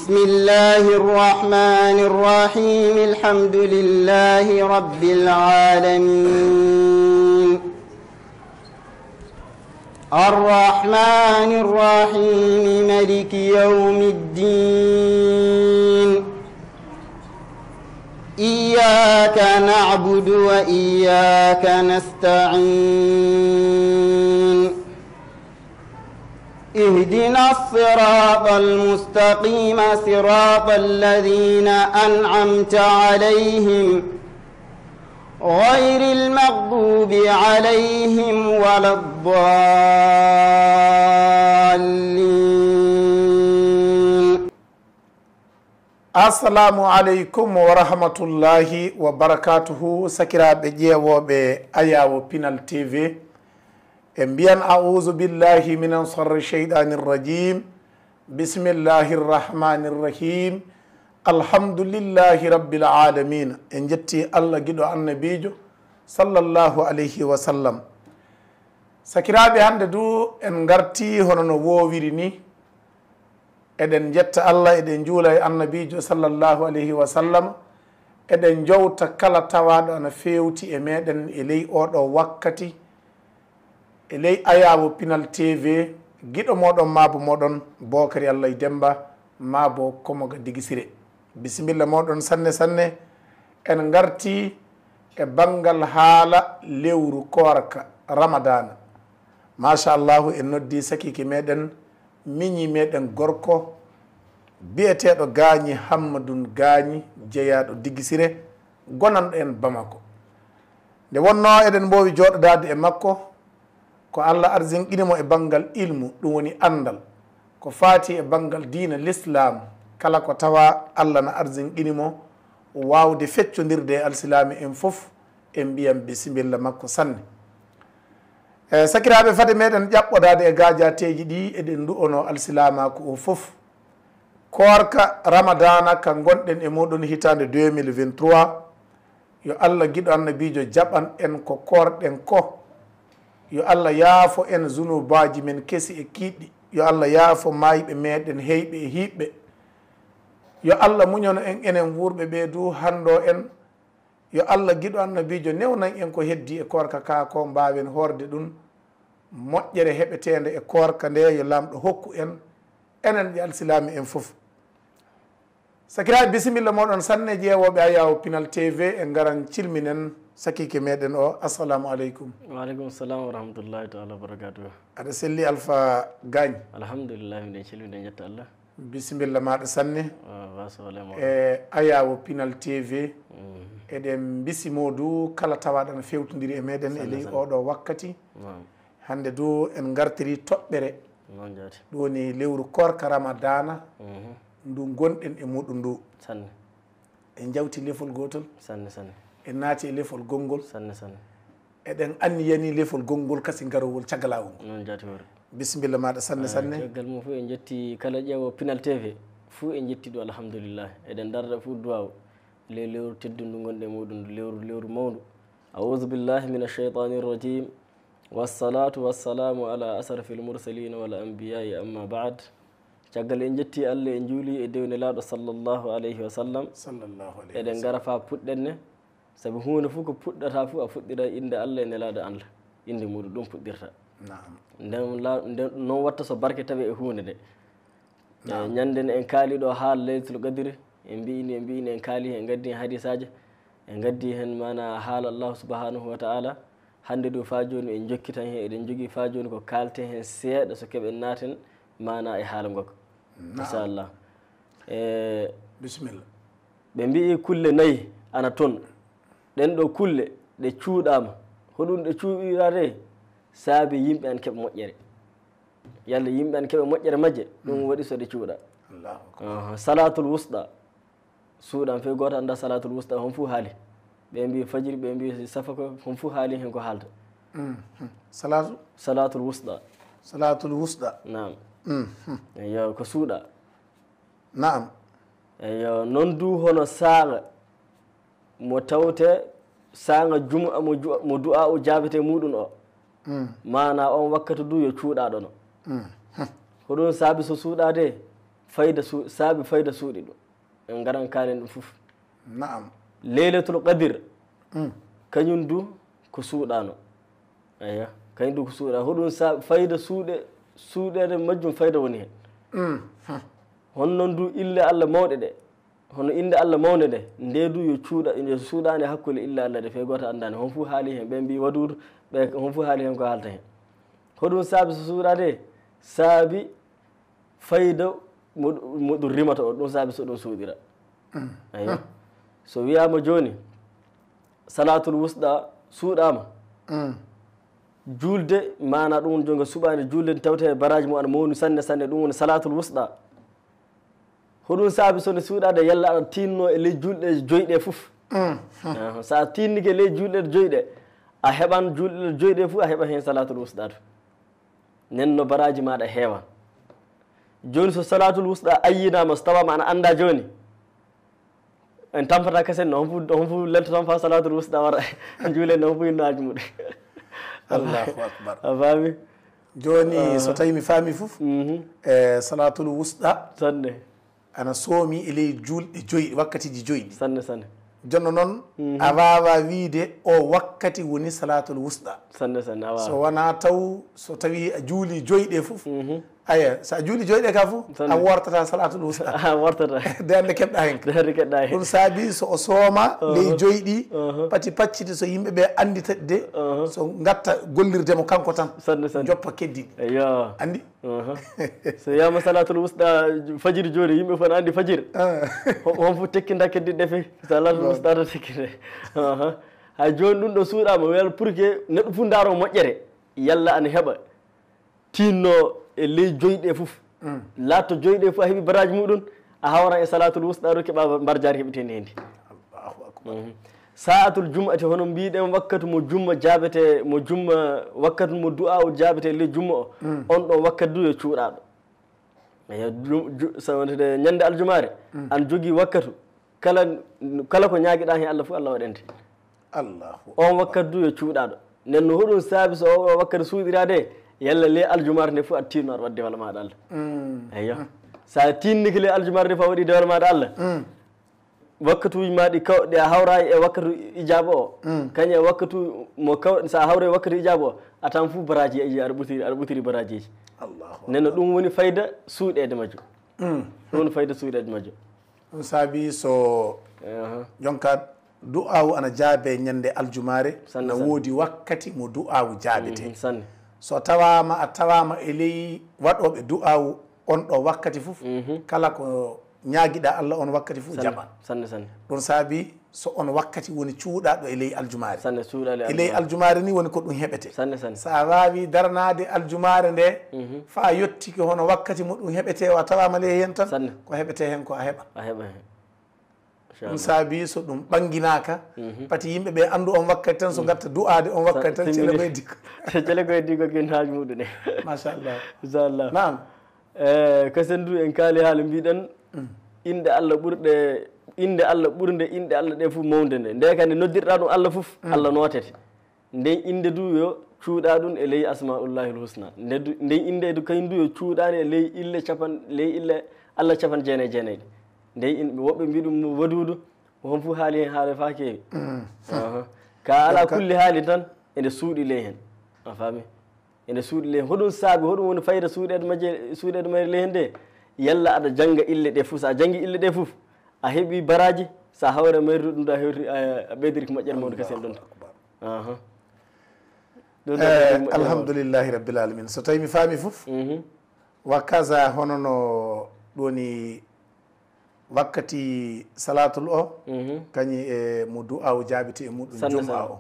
بسم الله الرحمن الرحيم الحمد لله رب العالمين الرحمن الرحيم مالك يوم الدين إياك نعبد وإياك نستعين اهدنا الصراط المستقيم صراط الذين أنعمت عليهم غير المغضوب عليهم ولا الضالين. السلام عليكم ورحمة الله وبركاته. سكرا بجيو بأياو بينال تي في امبيان أعوذ بالله من شر الشيطان الرجيم بسم الله الرحمن الرحيم الحمد لله رب العالمين ان جتي الله جدو النبيجو صلى الله عليه وسلم. sakiraɓe hande du en garti hono no wowiri ni eɗen jetta allah eɗen juula e annabijo sallllahu alayhi wa sallam eɗen jowta kala tawaɗo ana fewti e meɗen e ley oɗo wakkati e ley ayawo pinal tv giɗo moɗon mabo moɗon Bokary Allah e Demba mabo Komoga Digisire. bisimilla moɗon sanne sanne en garti e banggal haala lewru korka ramadana. machallahu en noddi sakiki meɗen miñi meɗen gorko biyeteɗo Gagny Hammadoun Gagny jeeyaɗo Digisire gonanɗo en Bamako. nde wonno eɗen mbowi joɗodade e makko ko Allah arzinqinimo e banggal ilmu ɗum woni andal ko faati e banggal diina l'islam kala ko tawa Allah na arzinqinimo wawde feccodirde e alsilami en foof en mbiyam bisimilla makko sanne. sakiraɓe fade meɗen ƴaɓɓodade e gajateji ɗi eɗen du'ono alsilamako o foof. korka ramadana ka gonɗen e muɗum hitande 2023 yo Allah guiɗo annabijo jaɓan en ko korɗen ko. yo Allah yaafo en zunubaji men kesi e kiɗɗi. yo Allah yaafo mayɓe meɗen heyɓe e hiɓɓe. yo Allah muñono en enen wurɓe ɓe du hando en. yo Allah guiɗo annabijo newnan en ko heddi e korka ka ko mbawen horde ɗum moƴƴere heɓetende e korka nde yo lamɗo hokku en enen ƴe alsilami en foof. sakiraɓe bisimilla moɗon sanne ƴeewoɓe ayawo pinal tv en garan cilminen sakike meɗen o. assalamu aleykum. waaleykum salam wa rahmatullahi taala wa barakatuh. aɗa selli Alpha Gagny. alhamdulillah miɗen celmi ɗen jetta Allah. bisimilla maɗa sanne wasolemo e ayawo pinal tv eɗen bisimo du kala tawaɗo no fewtodiri e meɗen e ley oɗo wakkati. hande du en gartiri toɓɓere noon jaati ɗum woni lewru korka ramadana ndu gonɗen e muɗum ndu. sanne en jawti lefol gotol sanne sanne en naati e lefol gongol sanne sanne eɗen anniyani lefol gongol kasi garowol caggalawol ngol. noon jaati hoore bisimilla maɗa sanne sanne. caggal mum fof en jetti kala ƴeewo pinal tv fuu en jetti ɗum alhamdulillah. eɗen darda fuu duwaw le lewru teddundu gonɗe muɗum ndu lewru mawndu. aoudu billahi min alcheytani irrajim wassalatu wassalamu ala asrafil mursalina wal anbiyai amma bad. caggal en jetti Allah en juuli e dewnelaɗo sallllahu alayhi wa sallam. eɗen gara fa puɗɗenne saabu hunde fof ko puɗɗata fof a fuɗɗira inde Allah e nelaɗo Allah inde muɗum ɗum puɗɗirta. nden noon watta so barke tawi e hunde nde. ñanden en kaaliɗo haala laylatul qadri en mbini en kaali en gaddi hen hadisaji en gaddi hen mana haala allahu subhanahu wa taala. hande ɗo fa joni en jokkitan hen eɗen jogui fa joni ko kalte hen seeɗa so keɓen naten mana e haala ngokka inchallah. bisimilla. ɓe mbi kulle nayyi ana toon. ɗen ɗo kulle ɗe cuuɗama hoɗum ɗe cuuɗirade saabi yimɓe an keeɓa moƴƴere. yalla yimɓe an keeɓa moƴƴere majje ɗum waɗi so ɗe cuuɗa. salatul wusɗa suuɗan fe goto anda salatul wusɗa hon fuu haali. ɓe mbi fajiri ɓe mbi safa ko hon fuu haali hen ko haalta. salatul wusɗa. salatul wusɗa. naam. eyo ko suuɗa. naam. eyo noon du hono saaga mo tawte saaga juma mo du'a o jaabete muɗum o mana on wakkati du yo cuuɗaɗono. ko ɗum saabi so suuɗade saabi fayda suuɗi ɗum en garan kaalen ɗum fof. Naam. Leylatul Qadr kañum du ko suuɗano aya kañum du ko suuɗa hoɗum fayda suuɗede majjum fayda woni hen hon noon du ille Allah mawɗe ɗe hono inde Allah mawne ɗe nde du yo suuɗani hakkude ille Allah ɗe fe goto andani hon fuu haali hen ɓe mbi waɗuɗo ɓe hon fuu haali hen ko haalta hen hoɗum saabi so suuɗade saabi fayda moɗum rimata o ɗum saabi so ɗum suuɗira ayi so wiyama joni salatul wusɗa suuɗama julde mana ɗum woni jonga suɓani julde tawte baraji mo aɗa mawni sanne sanne ɗum woni salatul wusɗa hoɗum saabi sone suuɗade yalla aɗa tinno e ley julɗe joyɗe foof sa tinnike ley julɗe joyɗe a heɓan julɗe joyɗe foof a heɓa hen salatul wusɗa to nenno baraji maɗa heewan joni so salatul wusɗa ayyinama so tawama ana anda joni en tampata kasen no on fu leltoton fa salatul wusɗa wara juulen no on fu yinno haji muɗum Allahu akbar. a faami joni so tawi mi faami fof e salatul wusɗa sanne ana soomi e ley julɗe joyɗi wakkatiji joyɗi sanne sanne jonno noon a wawa wiide o wakkati woni salatul wusɗa sanne sanne a so wawa wona taw so tawi a juuli joyɗe fof aya sa juuli joyɗe ka fof Sanne. a wortata salatul wusɗa a wartata de ande keɓɗa hen ka derde keɗɗa hen ɗum saabi so o sooma ley joyɗi pati pacciti so yimɓeɓe andita de so gatta gollirdemo kanko tan sanne sanne joppa keddiɗi eyo andi so yama salatul wusɗa fajiri joni yimɓe fof ne andi fajiri on fof tekkinta keddiɗe fe salatul wusɗa to tekkinte ha joni ɗum ɗo suuɗama wel pour que neɗɗo fof daaro moƴƴere yalla ana heeɓa tinno e ley joyɗe fof latto joyɗe fof a heeɓi baraji muɗum a hawran e salatul wusɗa ɗo keeɓa mbarjari heɓeteni hendi Allahu akbar. sa'atul jum'ati hono mbiɗen wakkatu mo jumma jaabete mo jumma wakkatu mo du'a o jaabete ley jumma o on ɗon wakkati du yo cuuɗaɗo eyo sawonde ñande aljumare an jogui wakkatu kala ko ñaguiɗa hen Allah fof Allah waɗente Allahu on wakkati du yo cuuɗaɗo nden no hoɗum saabi so o wakkati suuɗirade yalla ley aljumare nde fof aɗa tinno aɗa waɗa dewal maɗa Allah eyo sa tinniki ley aljumare nde fof a waɗi dewal maɗa Allah wakkatuji ma ɗi kawɗe a hawrayi e wakkatu ijaba o kañum e wakkatu mo kaw sa hawre wakkatu ijaba o a tan foof baraji aɗa ɓutiri barajiji Allahu nden no ɗum woni fayda suuɗede majjum ɗum woni fayda suuɗede majjum ɗum saabi so jonka du'awu ana jaabe ñande aljumare Sanne, na sanne. woodi wakkati mo du'awu jaabete sanne so tawama a tawama e ley waɗoɓe du'awu on ɗo wakkati fof kala ko ñaaguiɗa Allah on wakkati fof jaɓan sanne sanne ɗum saabi so on wakkati woni cuuɗaɗo e ley aljumare sanne suuɗale e ley aljumare ni woni ko ɗum heɓete sanne sanne sa wawi darnade aljumare nde fa yettiki hono wakkati mo ɗum heɓete o a tawama ley hen tan Sanne. ko heɓete hen ko a heɓa a heeɓa hen ɗum saabi so ɗum ɓanginaka pati yimɓeɓe andu on wakkati tan so gatta du'ade on wakkati tan cele ɓeydi ko cele koye di ko ken haaju muɗum ɗe machallah inchallah nam kasen du en kaali haala mbiɗen inde Allah ɓurde inde Allah ɓurde inde Allah ɗe fof mawde nde nde kadi noddirɗa ɗum Allah fof Allah notete nden inde du yo cuuɗa ɗum e ley asmaullahil husna nden inde du kañum du yo cuuɗani e ley ille Allah capan jeenayyi jeenayyi nden woɓɓe mbi ɗum wadudu hon fof haali hen haala fa kewi ka ala kulli haali tan ende suuɗi ley hen a faami ende suuɗi ley hen hoɗum saabi hoɗum woni fayida suuɗede majje ley hen nde yalla aɗa jangga ille ɗe fof sa janggi ille ɗe fof a heeɓi baraji sa hawre mayri ɗum ɗo a hewti a ɓeydiri ko moƴƴere mawde kasen ɗon alhamdoulillahi rabbil alamin so tawi mi faami fof wa kaza hono no ɗoni wakkati salatul o kañi e mo du'aw jaabite e muɗum juma o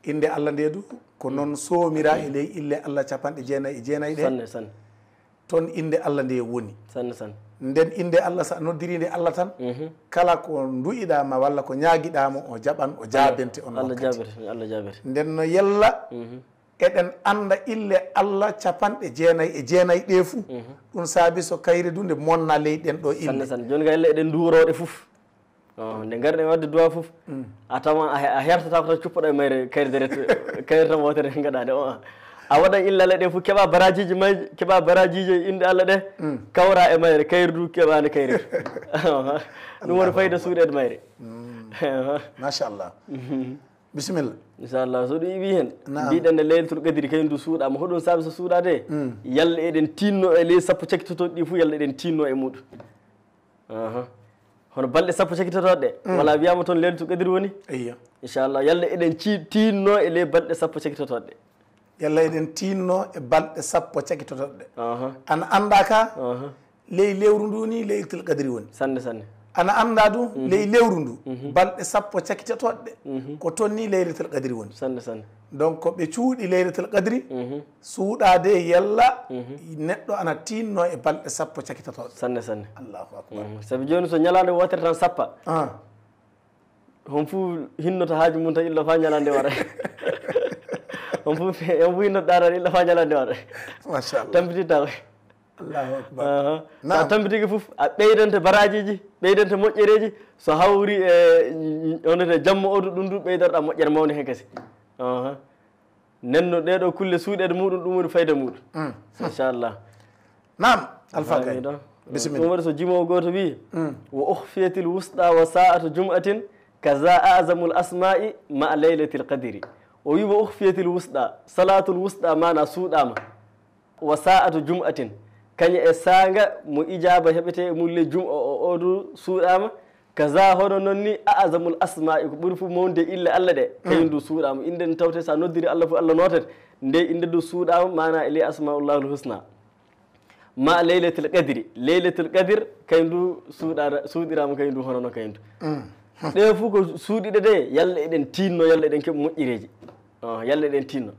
inde Allah nde du ko noon soomira e ley ille Allah capanɗe jeenayyi e jeenayyi ɗe sanne sanne toon inde Allah nde woni sanne sanne nden inde Allah sa noddirinde Allah tan kala ko duyiɗama walla ko ñaaguiɗama o jaɓan o jaabente on Allah wakkati jaabete Allah jaabete nden no yella eɗen anda ille Allah capanɗe jeenayyi e jeenayyi ɗe fuu ɗum saabi so kayri du nde monna ley ɗen ɗo ille sanne sanne joni ka elle eɗen duuroɗe fof nde garɗen wadde duwa fof a tawa a hertata ko tan cuppoɗa e mayre kayre deret kayre tan wotere gaɗade o a waɗan illa Allah ɗe fu keɓa barajiji mayji keɓa barajiji inde Allah ɗe kawra e mayre kayre du keɓani kayre ɗum woni fayida suuɗede mayre machallah bisimilla inchallah so ɗum wi hen mbiɗen ne laylatul qadri kañum du suuɗama hoɗum saabi so suuɗade yalla eɗen tinno e ley sappo cakkitotoɗe ɗi fuu yalla eɗen tinno e muɗum hono balɗe sappo cakkitotoɗe ɗe wala wiyama toon laylatul qadri woni eyyo inchallah yalla eɗen tinno e ley balɗe sappo cakkitotoɗe ɗe yalla eɗen tinno e balɗe sappo cakkitotoɗe ɗe ana anda ka ley lewru ndu ni laylatul qadri woni sanne sanne ana anda du ley lewru ndu balɗe sappo cakkitotoɗe ko toon ni laylatul qadri woni sanne sanne donc ɓe cuuɗi laylatul qadri suuɗade yalla neɗɗo ana tinno e balɗe sappo cakkitotoɗe sanne sanne allahu akbar saabi joni so ñalande wotere tan sappa hon fuu hinnoto haaju mum tan illa fa ñalande waɗa on fuu hinnoto ɗaran illa fa ñalande waɗa machallah tampititta koy allahu akbar sa tampitiki fof a ɓeydante barajiji ɓeydante moƴƴereji so hawri e onete jamma odu ɗum du ɓeydotoɗa moƴƴere mawde hen kasi nenno ɗeɗo kulle suuɗede muɗum ɗum woni fayda muɗum inchallah nam alpha gay bisimilla ɗum waɗi so jimowo goto wi wo uhfiyatil wusɗa wa sa'atu jum'atin kaza azamul asma'i ma laylatil qadri o wi wo uhfiyatil wusɗa salatul wusɗa mana suuɗama wa sa'atu jum'atin kaña e sanga mo ijaba heɓete e mulle jum'a o odu suuɗama kaza hono noon ni azamul asma'i ko ɓuuri fof mawde ille Allah ɗe kañum du suuɗama inde n tawte sa noddiri Allah fof Allah notete nde inde du suuɗama mana e ley asmaullahul husna ma laylatul qadri laylatul qadr kañum du suuɗirama kañum du hono noon kañum du ɗe fof ko suuɗiɗe de yalla eɗen tinno yalla eɗen keeɓa moƴƴireji yalla eɗen tinno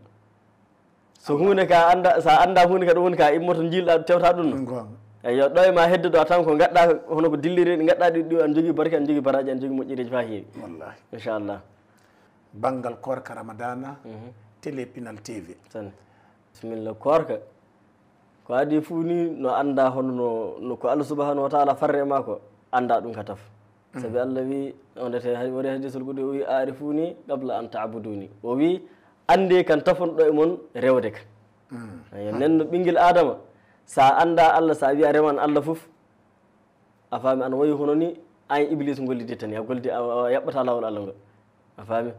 so hunde ka anda sa anda hunde ka ɗum woni ka immoto jilɗa tewta ɗum no eyyo ɗo e ma hedde ɗo tan ko gaɗɗa hono ko dilliri ɗi gaɗɗa ɗi an jogui barke an jogui baraji an jogui moƴƴireji fa heewi wallahi inchallah banggal korka ramadana télé Pinal TV tan bisimilla korka ko adi fuu ni no anda hono no ko Allah subahanahu wa taala farre ma ko anda ɗum ka taf saabi Allah wi ondete waɗi hadisul qudsi o wi arifuni qabla an ta'buduni o wi ande kan tafonɗo e mon rewde ka eyo nenno ɓinguel adama sa anda Allah sa wiya reman Allah fof a faami ana wayi hono ni an iblis gollidi tan a gollidi a yaɓɓata lawol Allah ngol a faami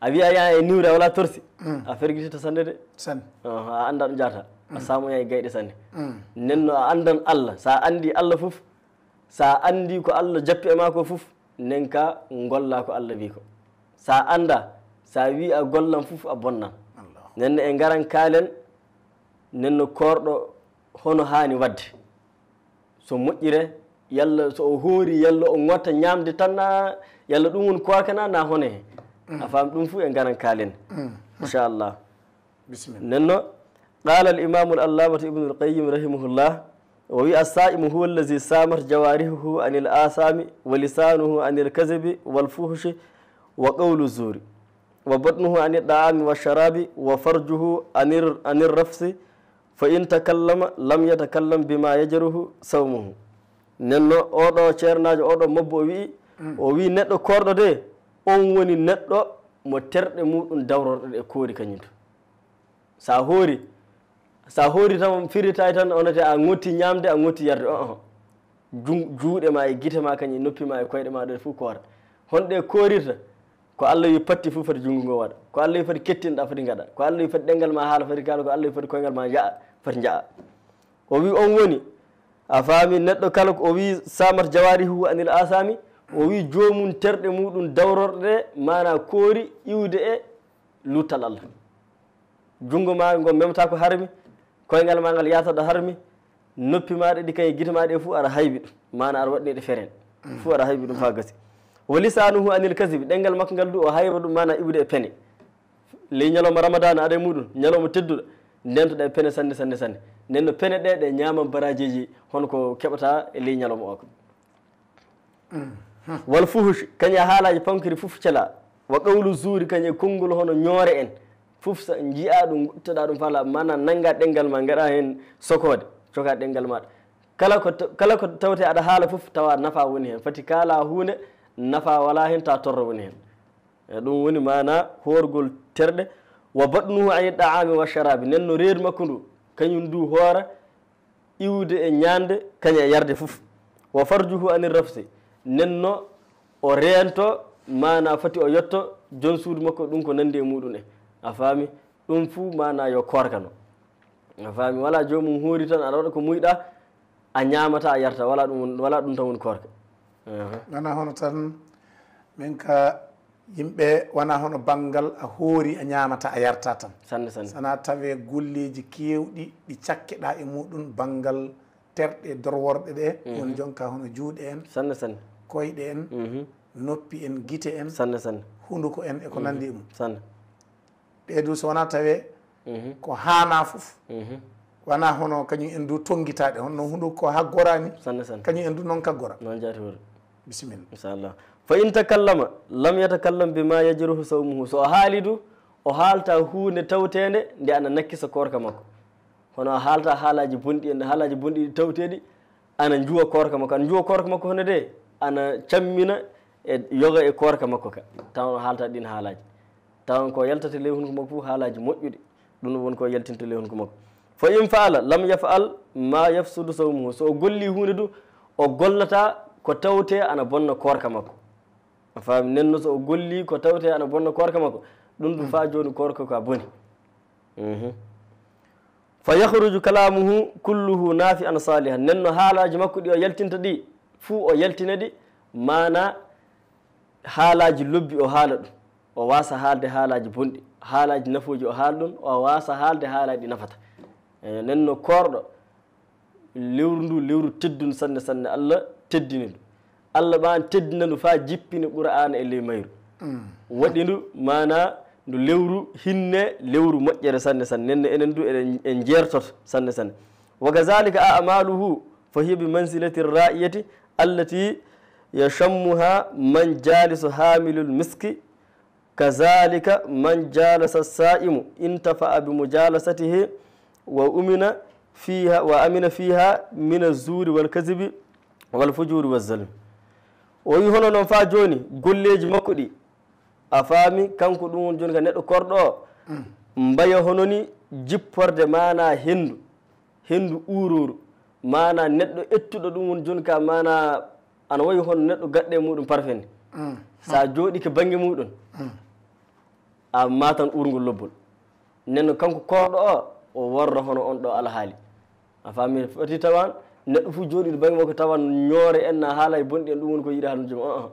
a wiya ya e niwre a wala torsi a ferguitita sanne de san a anda ɗo jata a samoya e gayɗe sanne nenno a andan Allah sa andi Allah fof sa andi ko Allah jappi e ma ko fof nden ka golla ko Allah wi ko sa anda sa wi a gollan fof a bonnan nenno e garan kaalen nenno korɗo hono hani wadde so moƴƴire yalla so o hoori yalla o gotta ñamde tan na yalla ɗum woni korkana na hono he a faam ɗum fuu e garan kaalen inchallah bisimilla nenno qala al imamu al allamatu ibnu al qayyim rahimahullah o wi as-sa'imu huwa allazi samat jawarihuhu anil asami wa lisanuhu anil kazibi wal fuhshi wa qawlu zuri wa batnuhu anid da'ami wa sharabi wa farjuhu anir rafsi fa in takallama lam yatakallam bima yajruhu sawmuhu nenno oɗo ceernajo oɗo mabbo o wi neɗɗo korɗo de on woni neɗɗo mo terɗe muɗum dawrorɗe ɗe koori kañum to sa hoori tan firitayi tan onete a gotti ñamde a gotti yarde juuɗe ma e guite ma kañum noppi ma e koyɗe ma ɗo fof koora honɗe koorirta ko Allah wi patti fof foti junngo ngo waɗa ko Allah wi foti kettinɗa foti gaɗa ko Allah wi foti ɗengal ma haala foti kaala ko Allah wi foti koyngal ma jaa foti jaa o wi on woni a faami neɗɗo kala o wi samat jawarihu anil asami o wi jomum terɗe muɗum dawrorɗe ɗe mana koori iwde e luttal Allah junngo ma ngo memta ko harmi koyngal ma ngal yataɗo harmi noppi maɗe ɗi kay guite maɗe fof aɗa haybi ɗum mana aɗa waɗɗe ɗe feren fof aɗa haybi ɗum fa gasi wa lisanuhu anil kasibi ɗengal makko ngal du o hayba ɗum mana iwde e pene ley ñalawma ramadana aɗa e muɗum ñalawma tedduɗo ndentoɗa e pene sanne sanne sanne nden no pene ɗe ɗe ñaman barajiji hono ko keɓata e ley ñalawma o ko wal fuhush kaña haalaji pankiri fof cela wa qawlu zuri kaña konngol hono ñoore en fof sa jiiya ɗum guttoɗa ɗum fala mana nanga ɗengal ma gaɗa hen sokode coka ɗengal maɗa kala ko tawte aɗa haala fof tawa nafa woni hen fati kala hunde nafa wala hen ta torro woni hen e ɗum woni mana horgol terɗe wa badnuhu ani daami wa sharabi nenno reedu makko ndu kañum ndu hoora iwde e ñaande kañum e yarde fof wa farjuhu ani rafsi nenno o reento mana fati o yetto jon suudu makko ɗum ko nandi e muɗum a faami ɗum fuu mana yo korkano a faami wala jomum hoori tan aɗa waɗa ko muyɗa a ñamata a yarta wala ɗum tan woni korka wona hono tan min ka yimɓe wona hono banggal a hoori a ñamata a yarta tan sanne sana tawe golleji kewɗi ɗi cakkeɗa e muɗum banggal terɗe dorworɗe ɗe woni jonka hono juuɗe en sanne koyɗe en noppi en guite en sanne hunduko en e ko nandi e mum sanne ɓeedu so wona tawe ko hana fof wona hono kañum en du tonguitaɗe honno hunduko ko ha gorani sanne kañum en du noon ka gora noon jaati hoore bisimilla inchallah fa in takallama lam yatakallam bima yajruhu sawmuhu so o haali du o haalta hunde tawtede nde ana nakkisa korka makko hono a haalta haalaji bonɗi en haalaji bonɗi tawteɗi ana juwa korka makko ana juwa korka makko hono de ana cammina e yoga e korka makko ka taw haalta ɗin haalaji tawan ko yaltata ley hunko makko fof haalaji moƴƴuɗi ɗum woni ko yaltinta ley hunko makko fa in faala lam yafal ma yafsudu sawmuhu so o golli hunde du o gollata ko tawte ana bonna korka makko a faami nenno so o golli ko tawte ana bonna korka makko ɗum ɗum fa joni korka ka boni fa yahruju kalamuhu kulluhu naafi an salihan nenno haalaji makko ɗi o yaltinta ɗi fuu o yaltina ɗi mana haalaji lobbi o haala ɗum o wasa haalde haalaji bonɗi haalaji nafuji o haala ɗum o wasa haalde haalaji ɗi nafata nenno korɗo lewru ndu lewru teddundu sanne Allah teddini ndu Allah ɓan teddina ndu fa jippini qur'ana e ley mayru waɗi ndu mana ndu lewru hinne lewru moƴƴere sanne nenne enen du en jertoto sanne wa kazalika a'maluhu fa hiya bi manzilati ra'iyati allati yashammuha man jalisu hamilul miski kazalika man jalasa saimu intafa'a bi mujalasatihi wa amina fiha min az-zuri wal kadhibi wal fujuri waz zalm o wi hono noon fa joni golleji makko ɗi a faami kanko ɗum woni joni ka neɗɗo korɗo o mbaya hono ni jipporde mana hendu uroru mana neɗɗo ettuɗo ɗum woni joni ka mana ana wayi hono neɗɗo gaɗɗe muɗum parfene sa jooɗi ke banggue muɗum a matan urgol lobbol nenno kanko korɗo o worra hono on ɗo alhaali a faami foti tawan neɗɗo fof jooɗiɗo banggue makko tawan ñoore en na haala e bonɗi en ɗum woni ko yiiɗa haalno joom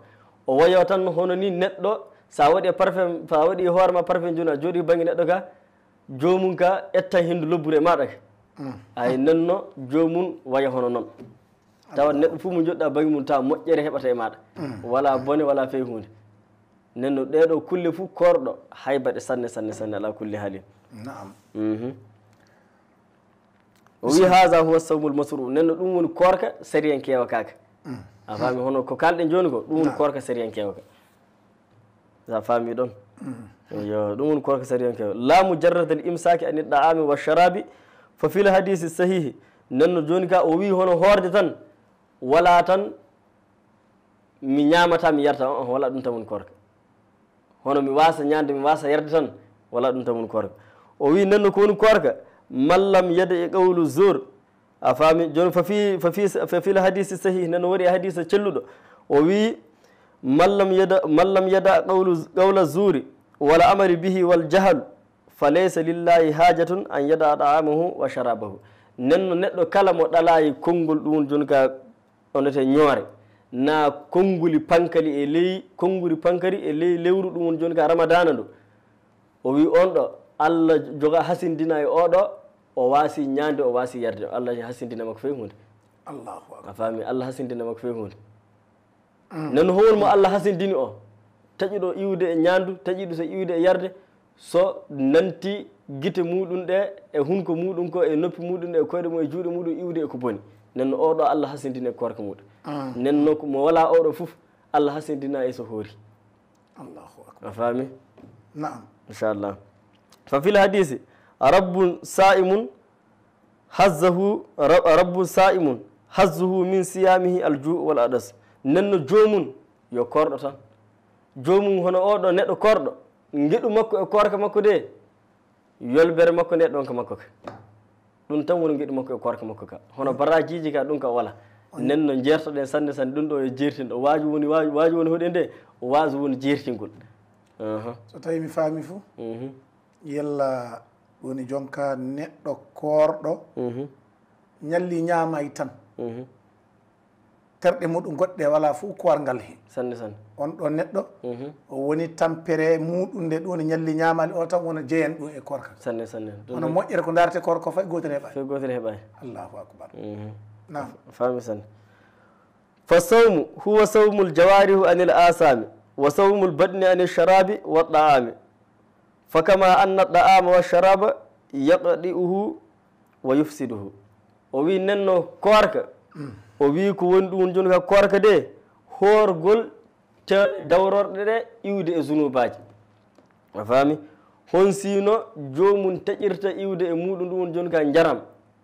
o wayo tan hono ni neɗɗo sa waɗi e parfum sa waɗi hoorema parfum joni a jooɗi banggue neɗɗo ka jomum ka etta hendu lobbure maɗa ka ay nenno jomum waya hono noon tawa neɗɗo fof mo joɗɗa banggue mum tawa moƴƴere heɓata e maɗa wala bone wala fey hunde nenno ɗeɗo kulle fof korɗo haybaɗe sanne ala kulli haali naam o wi haha huwa sawmul masru nenno ɗum woni korka sériyen kewa kaka a faami hono ko kalɗen joni ko ɗum woni korka sériyen kewa ka sa faami ɗon yo ɗum woni korka sériyen kewa la mujarrad al imsaki ani da'ami wa sharabi fa fil hadisi sahihi nenno joni ka o wi hono horde tan wala tan mi ñamata mi yarta wala ɗum tan woni korka hono mi wasa ñande mi wasa yarde tan wala ɗum tan woni korka o wi nenno ko woni korka mallam yada e qawlu zur a faami joni fa fil hadisi sahih nenno waɗi e hadisa celluɗo o wi mallam yada qawla zuri wala amari bihi wal jahal fa laysa lillahi hajatun an yada ta'amahu wa sharabahu nenno neɗɗo kala mo ɗalayi konngol ɗum joni ka onete ñoore na konnguli pankali e ley lewru ɗum woni joni ka ramadana ndu o wi on ɗo Allah joga hasindina e oɗo o waasi ñande o waasi yarde Allah hasindina makko fey hunde allahu akbar a faami Allah hasindina makko fey hunde nenno howol mo Allah hasindini o taƴiɗo iwde e ñandu taƴiɗo so iwde e yarde so nanti guite muɗum ɗe e hunko muɗum ko e noppi muɗum ɗe e koyɗe mum e juuɗe muɗum iwde e ko boni nenno oɗo Allah hasindina e korka muɗum nenno mo wala oɗo fof Allah hasindina e so hoori allahu akbar a faami naam inchallah fa fil hadisi rabbun sa'imun hazzuhu min siyamihi aljuu wal adas nenno jomum yo korɗo tan jomum hono oɗo neɗɗo korɗo gueɗu makko e korka makko de yolbere makko nde ɗon ka makko ka ɗum tan woni giɗi makko e korka makko ka hono barajiji ka ɗum ka wala nen no jertoɗen sanne sanne ɗum ɗo e jertinɗo waaji woni hoɗe nde o waasi woni jertingol so tawi mi faami fo yalla woni jonka neɗɗo koorɗo ñalli ñaamay tan terɗe muɗum goɗɗe wala fof koorngal he sanne sanne on ɗo neɗɗo o woni tampere muɗum nde ɗum ne ñalli ñaamali o tan wona jeeyan ɗum e korka sanne sanne hono moƴƴere ko darate korka fay gotere heɓani fay gotere heɓani allahu akbar nam faami sanne fa sawmu huwa sawmu ljawarihu anil asami wa sawmu lbadni ani lsharabi wa ɗa'ami fa kama anna ɗa'ama wa sharaba yaqdi'uhu wa yufsiduhu o wi nenno korka o wi ko woni ɗum joni ka korka de horgol te dawrorɗe ɗe iwde e zunubaji a faami hon sino jomum taƴirta iwde e muɗum ɗum woni joni ka jaram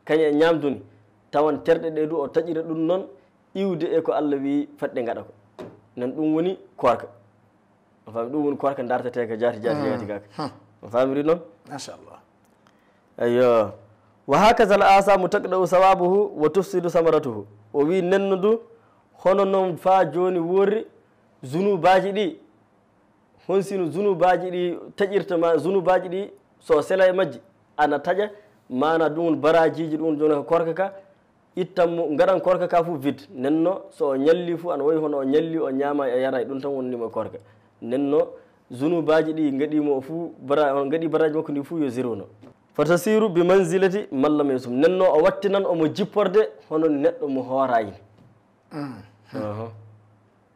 kañum e ñamduni tawan terɗe ɗe du o taƴira ɗum noon iwde e ko Allah wi fadɗe gaɗa ko nan ɗum woni korka a faami ɗum woni korka dartete ka jaati gaka a famiri noon machallah ayyo wa hakaza al asamu taqda'u sawabuhu wa tufsidu samaratuhu o wi nenno du hono noon fa joni worri zunubaji ɗi hon sino zunubaji ɗi taƴirtama zunubaji ɗi so sela e majji ana taƴa mana ɗum barajiji ɗum joni ko korka ka ittanmo gaɗan korka ka fof vide nenno so o ñalli fof ana wayi hono o ñalli o ñama e yara ɗum tan wonnimo e korka nenno zunubaji ɗi gaɗimo fou gaɗi baraji makko ndi fou yo zéro no fatasiru bi manzilati mallam yesum nenno o wattinan omo jipporde hono neɗɗo mo hoorayini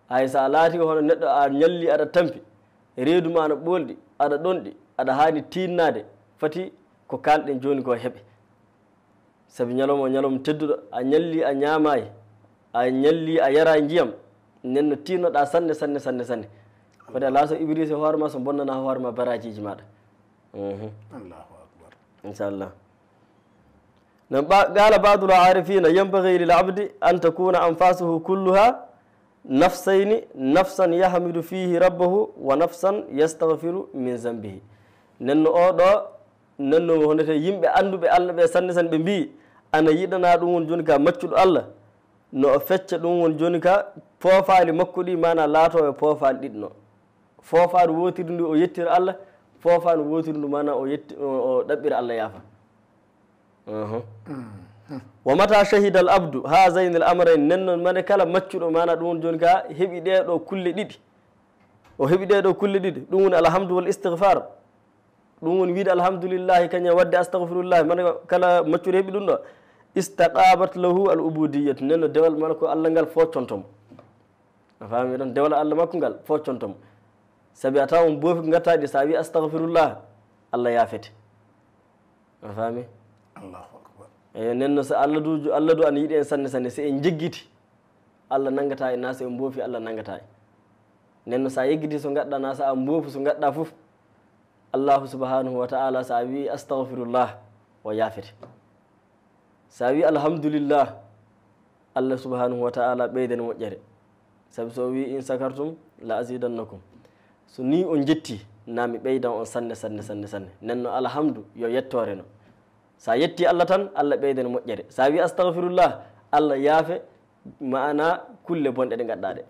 hay sa laati hono neɗɗo a ñalli aɗa tampi reedu ma ana ɓolɗi aɗa ɗonɗi aɗa haani tinnade fati ko kalɗen joni ko heeɓe saabi ñalawma tedduɗo a ñalli a ñamayi a ñalli a yara ndiyam nenno tinnoɗa sanne fati a laaso ibrise hoore ma so bonnana hoore ma barajiji maɗa allahu akbar inchallah قال بعض العارفين ينبغي للعبد أن تكون أنفاسه كلها نفسين نفسا يحمد فيه ربه ونفسا يستغفر من ذنبه ننو أوضو ننو هنته يمبي أندو بي الله بي سنة سنة بي أنا يدنا دون جونكا مچل الله no o fecca ɗum won joni ka foofaali makko ɗi mana laato e foofaali ɗiɗi no foofaadu wotirdu ndu o yettira Allah foofaadu wotirdu ndu mana o ɗaɓɓira Allah yaafa wa mata shahida al abdu hazaini al amrayn nennon mane kala maccuɗo mana ɗum won joni ka heɓi ɗeɗo kulle ɗiɗi o heɓi ɗeɗo kulle ɗiɗi ɗum woni alhamdu wal istighfar ɗum woni wiide alhamdulillahi kañum wadde astahfirullahi mane kala maccuɗo heɓi ɗum ɗo istaqabat lahu al ubudiyatu nenno dewal mana ko Allah ngal foccontomo a faami ɗon dewal Allah makko ngal foccontomo sabi a tawa on boofi ko gattaɗi sa wi astahfirullah Allah yaafete a faami allahu akbar eyi nenno so Allah du ana yiiɗi en sanne so en jeggiti Allah nanggata e na so en mboofi Allah nanggata e nenno sa yeggiti so gaɗɗa na so a mboofu so gaɗɗa fof Allahu subhanahu wa ta'ala sa wi astahfirullah o yaafete sa wi alhamdulillah Allah subhanahu wa ta'ala ɓeyden moƴƴere sabi so wi in sakartum la azidannakum so ni on jetti nami ɓeydan on sanne nenno alhamdu yo yettore no sa yetti Allah tan Allah ɓeyden moƴƴere sa wi astahfirullah Allah yaafe maana kulle bonɗe ɗe gaɗɗa ɗe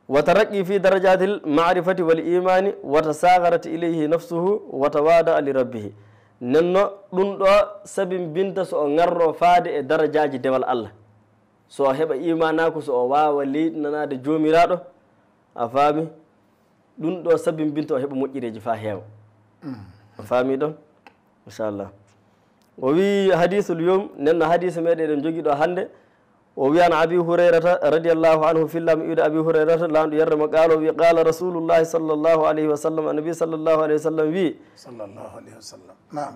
wa taraqi fi darajati l marifati wal imani wa tasagarat ilayhi nafsuhu wa tawada li rabbihi nenno ɗum ɗo sabin binta so o garro faade e darajaji dewal Allah so o heɓa imanako so o wawa leyɗinanade jomiraɗo a faami ɗum ɗo sabin binta o heɓa moƴƴireji fa heewa a faami ɗon inchallah o wi hadisul yom nenno hadise meɗeɗen jogui ɗo hande o wi an abi hurayrata radiallahu anhu fillama iwde abi hurayrata lamɗo yerremo qaalo wi qala rasulullahi sallllahu alayhi wa sallam annabi sallllahu alayhi wa sallam wi sallallahu alayhi wa sallam naam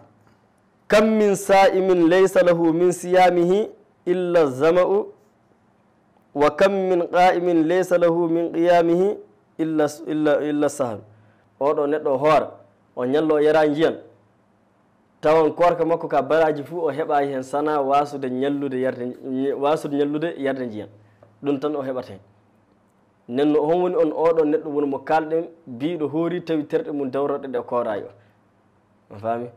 kam min sa'imin laysa lahu min siyamihi illa zama'u wa kam min qa'imin laysa lahu min qiyamihi illa sahru oɗo neɗɗo hoora o ñallo yara njiyan tawan korka makko ka baraji fuu o heɓayi hen sana wasude ñallude yarde yarde njiyan ɗum tan o heɓata hen nenno hon woni on oɗo neɗɗo woni mo kalɗen biɗo hoori tawi terɗe mum dawroɗe ɗe korayo a faami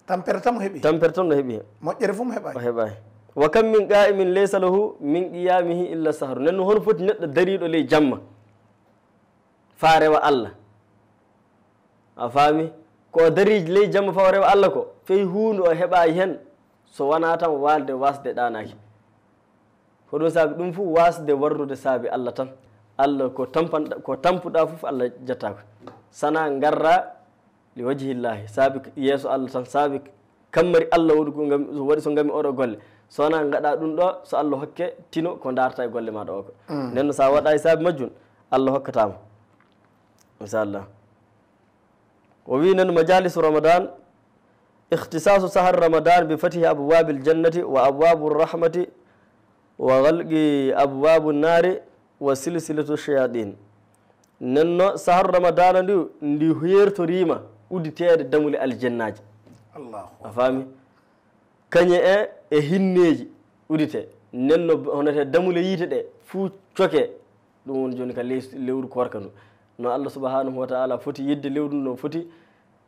tampere tan mo heeɓi tampere tan no heeɓi hen moƴƴere fof mo heɓani o heɓani wa kam min qa'imin laysa lahu min qiyamihi illa sahru nenno hono foti neɗɗo dariɗo ley jamma fa rewa Allah a faami ko dari ley jamma fa rewa Allah ko fey hunde o heɓayi hen so wona tan walde wasde ɗanaki ko ɗum saabi ɗum fof wasde warrude saabi Allah tan Allah ko tampuɗa fof Allah jettako sana garra li wajhillahi saabi yeeso Allah tan saabi kammari Allah waɗi so gami oɗo golle so wona gaɗa ɗum ɗo so Allah hokke tino ko darta e golle maɗa o ko nden sa waɗa e saabi majjum Allah hokkatama inchallah o wi nen majalisu ramadan ihtisasu sahar ramadan bi fatihi abwabil jannati wa abwabu rahmati wa galqi abwabu nari wa silsilatu shayatin nenno sahar ramadan ndi hertorima udditede damule aljannaji allahu a faami kañe e hinneji uddite nenno honete damule yiite ɗe fuu coke ɗum woni joni ka lewru korka ndu no Allah subhanahu wa ta'ala foti yidde lewru no foti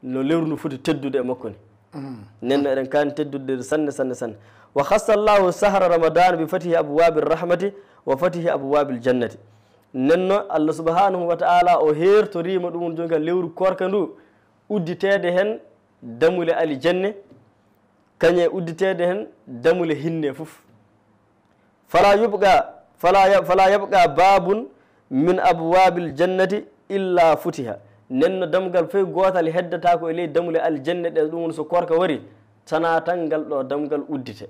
no lewru ndu foti teddude e makko ni nenno eɗen kani teddude sanne sanne sanne wa khassa llahu sahra ramadan bi fatihi abwabi rahmati wa fatihi abwabi ljannati nenno Allah subhanahu wa ta'ala o hertorima ɗum joni ka lewru korka ndu udditede hen damule aljanne kañe udditede hen damule hinne fof fala yabqa babun min abwabil jannati illa futiha nenno damgal foy gotal heddata ko e ley damule aljanne ɗe ɗum woni so korka wari tana tan ngal ɗo damgal uddite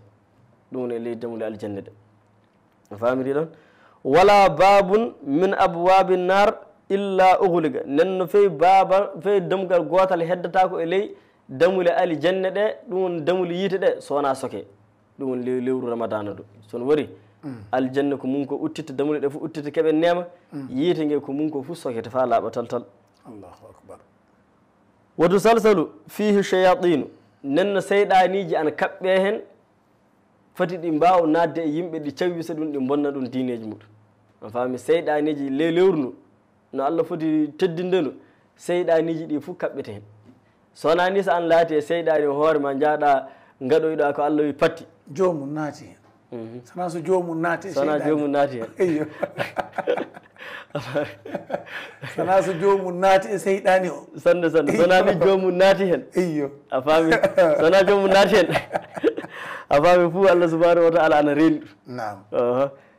ɗum woni e ley damule aljanne ɗe famiri ɗon wala babun min abwabi nar illa ughliga nenno foy damgal gotal heddata ko e ley damule aljanne ɗe ɗum woni damule yiite ɗe so wona soke ɗum woni lewru ramadana ɗo sono wari aljanne ko mum ko uttita damule ɗe fof uttita keɓen nema yiite nge ko mum ko fof sokete fa laaɓa taltal allahu akbar wadu salsalu fihi shayatinu nenno seyɗaniji ana kaɓɓe hen fati ɗi mbawa nadde e yimɓe ɗi cawwisa ɗum ɗi bonna ɗum diineji muɗum a faami seyɗaniji lewru ndu no Allah foti teddinde ndu seyɗaniji ɗi fof kaɓɓete hen so wona ni so an laati e seyɗani hoore ma jaaɗa gaɗoyɗa ko Allah wi patti jomum naati hen sona so jomum naati sona jomum naati hen eyyo sona so jomum naati e seyɗani o sande sona ni jomum naati hen eyyo a faami sona jomum naati hen a faami fuu Allah subhanahu wa ta'ala ana reeni ɗum nam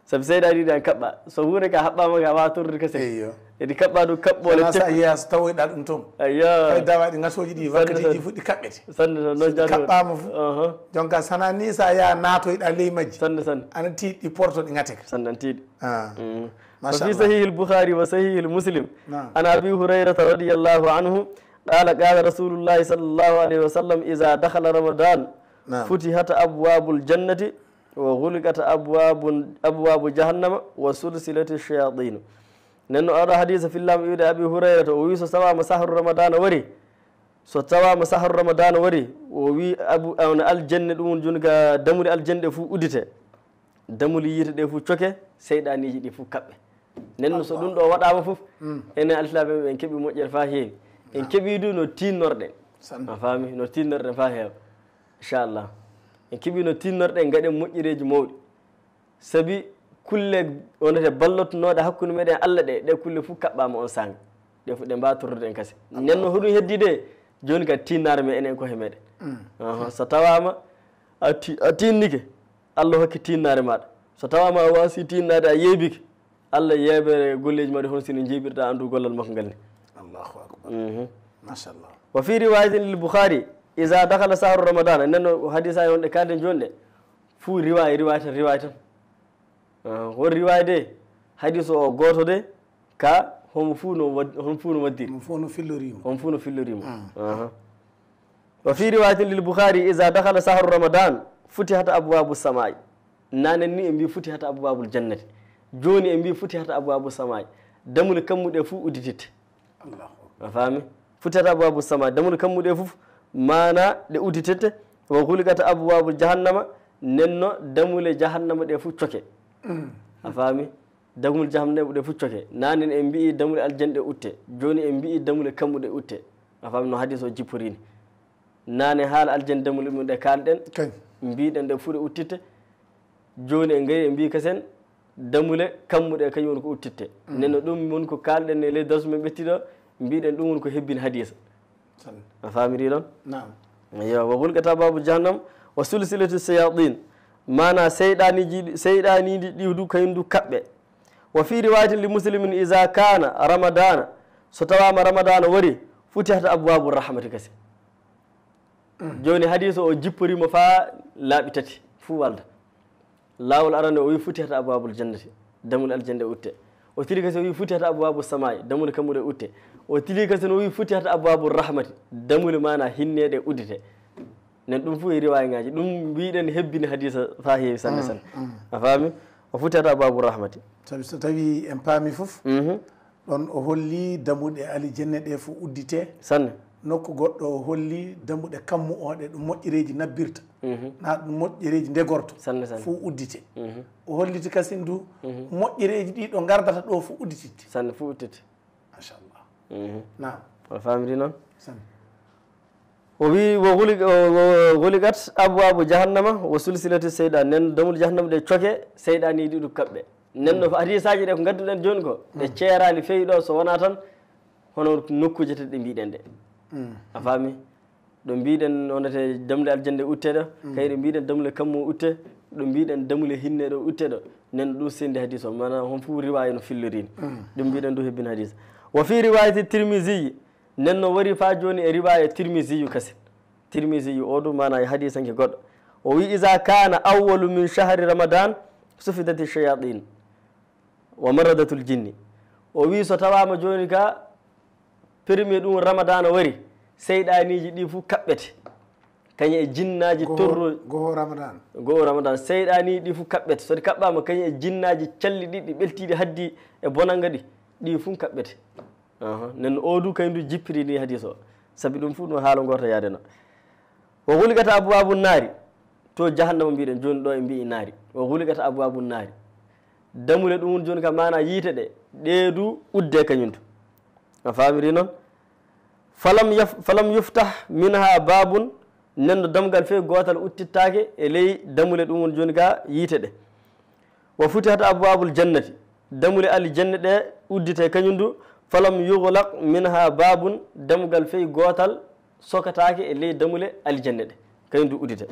saabi seyɗani ɗi an kaɓɓa so hunde ka haɓɓama ka wawa torde kase eyyo eɗi kaɓɓa ɗum kaɓɓole sa yiya so tawoyɗa ɗum toon ay dawaɗi gasoji ɗi wakkati ji fuɗɗi kaɓɓete sande noon kaɓɓama fof jonka sana ni sa yaha natoyɗa ley majji sande ana tiiɗi porto ɗi gateka sande an tiiɗi ما وفي صحيح البخاري وصحيح المسلم عن أبي هريرة رضي الله عنه قال رسول الله صلى الله عليه وسلم إذا دخل رمضان فتحت أبواب الجنة وغلقت أبواب جهنم وسلسلة الشياطين ننو أرى حديث في الله يود أبي هريرة ويسو سوا مسحر رمضان وري so tawama sahar ramadan wari o wi aljanne ɗum jonga damuri aljanne ɗe fuu uddite damuli yiite ɗe fuu coke seyɗaniji ɗi fuu kaɓɓe nenno so ɗum ɗo waɗama foof enen alfilaɓe en keeɓi moƴƴere fa heewi en keeɓi du no tinnorɗen a faami no tinnorɗen fa heewa inchallah en keeɓi no tinnorɗen gaɗen moƴƴereji mawɗi saabi kulle wonete ballotonoɗe hakkude meɗen Allah ɗe kulle fof kaɓɓama on sanga ɗe fof ɗe mbawa torrude en kasi nenno hoɗum heddi de joni kadi tinnare me enen koye meɗen so tawama a tinnike Allah hokki tinnare maɗa so tawama a wasi tinnade a yeebike Allah yeɓere golleji maɗa hono sino jeeɓirɗa andu gollal makko ngal ni allahu akbar machallah wa fi riwayatin lil boukhari iza dakhala sahru ramadan nenno hadisa e wonɗe kalden joni ɗe fuu riwaya tan won riwaya de hadis o goto de ka homo fuu no waddiri on fuu no fillorima wa fi riwayatin lil boukhari iza dakhala sahru ramadan futihata abwabu samai nanen ni e mbi futihata abwabul jannati joni e mbi futihata abwabu samai damule kammuɗe fuu uddititte a faami futihata abwabu samai damule kammuɗe fof mana ɗe uddititte wa huligata abwabu jahannama nenno damule jahannama ɗe fof coke a faami damule jahannama ɗe fu coke nanen en mbi damule aljanna ɗe utte joni en mbi damule kammuɗe utte a fami no hadis o jipporini nane haala aljanna damule ɗum ɗe kalɗen mbiɗen ɗe fu ɗe uttitte joni en gari en mbi kasen damule kammuɗe kañum woni ko uttitte nenno ɗum woni ko kalɗen e ley darsu men ɓettiɗo mbiɗen ɗum woni ko hebbini hadisa a famiri ɗon yo wa hulqata babu jahannam wa sulsilatu sayatin mana seyɗaniji ɗiwdu kañum du kaɓɓe wa fi riwayatin li muslimin isa kana ramadana so tawama ramadana wari futihata abwabu rahmati kase joni hadisa o jipporima fa laaɓi tati fuu walda lawol arande o wi futihata abwabul jannati damule aljanna utte o tiri kasi o wi futihata abwabu samai damule kammuɗe utte o tiri kasi no wi futihata abwabu rahmati damule mana hinneɗe uddite nen ɗum fof e riwaya ngaji ɗum mbiɗen hebbini hadisa fa heewi sanne sanne a faami o futihata abwabu rahmati sabi so tawi en paami fof ɗon o holli dammuɗe aljanna ɗe fof uddite sanne nokku goɗɗo o holli dammuɗe kammu oɗe ɗum moƴƴereji nabbirta na ɗum moƴƴereji ndegorto fo uddite o holliti kasin du moƴƴereji ɗi ɗo gardata ɗo fo uddititte sanne fo uddite machallah nam o famiri noon o wi wo huligat abwabu jahannama wo sulsilati seyɗan nen damule jahannama ɗe coke seyɗaniɗi ɗum kaɓɓe nenno hadisaji ɗe ko gadduɗen joni ko ɗe ceerali fewi ɗo so wona tan hono nokkuje tati ɗe mbiɗen ɗe a faami ɗo mbiɗen onete damule aljanna utteɗo kayɗe mbiɗen damule kammu utte ɗo mbiɗen damule hinne ɗo utteɗo nen ɗum sendi hadis o mana hon fo riwaya no fillorini ɗum mbiɗen ɗum hebbin hadis wa fi riwayati tirmisiyi nen no wari fa joni e riwaya tirmisiyu kasen tirmisiyu o ɗum mana e hadis anke goɗɗo o wi isa kana awalu min chahri ramadan sufidati shayatin wa maradatul jinni o wi so tawama joni ka premier ɗum ramadana wari seyɗaniji ɗi fuu kaɓɓete kañum e jinnaji torro goho ramadan seyɗaniji ɗi fuu kaɓɓete sodi kaɓɓama kañum e jinnaji calli ɗiɗi ɓeltiɗi haddi e bonanga ɗi fuu kaɓɓete nen o du kañum du jippirini hadis o saabi ɗum fuu ɗum haala gorta yaade no o huligata abwabu naari to jahannama mbiɗen joni ɗo e mbi naari o huligata abwabu naari damule ɗum woni joni ka mana yiite ɗe ɗeedu udde kañum to a famiri noon falam yuftah minha babun nenno damgal fe gotal uttittake e ley damule ɗum woni joni ka yiite ɗe wa futihata abwabul jannati damule aljanna ɗe uddite kañum du falam yughlaq minha babun damgal fe gotal sokatake e ley damule aljanna ɗe kañum du uddite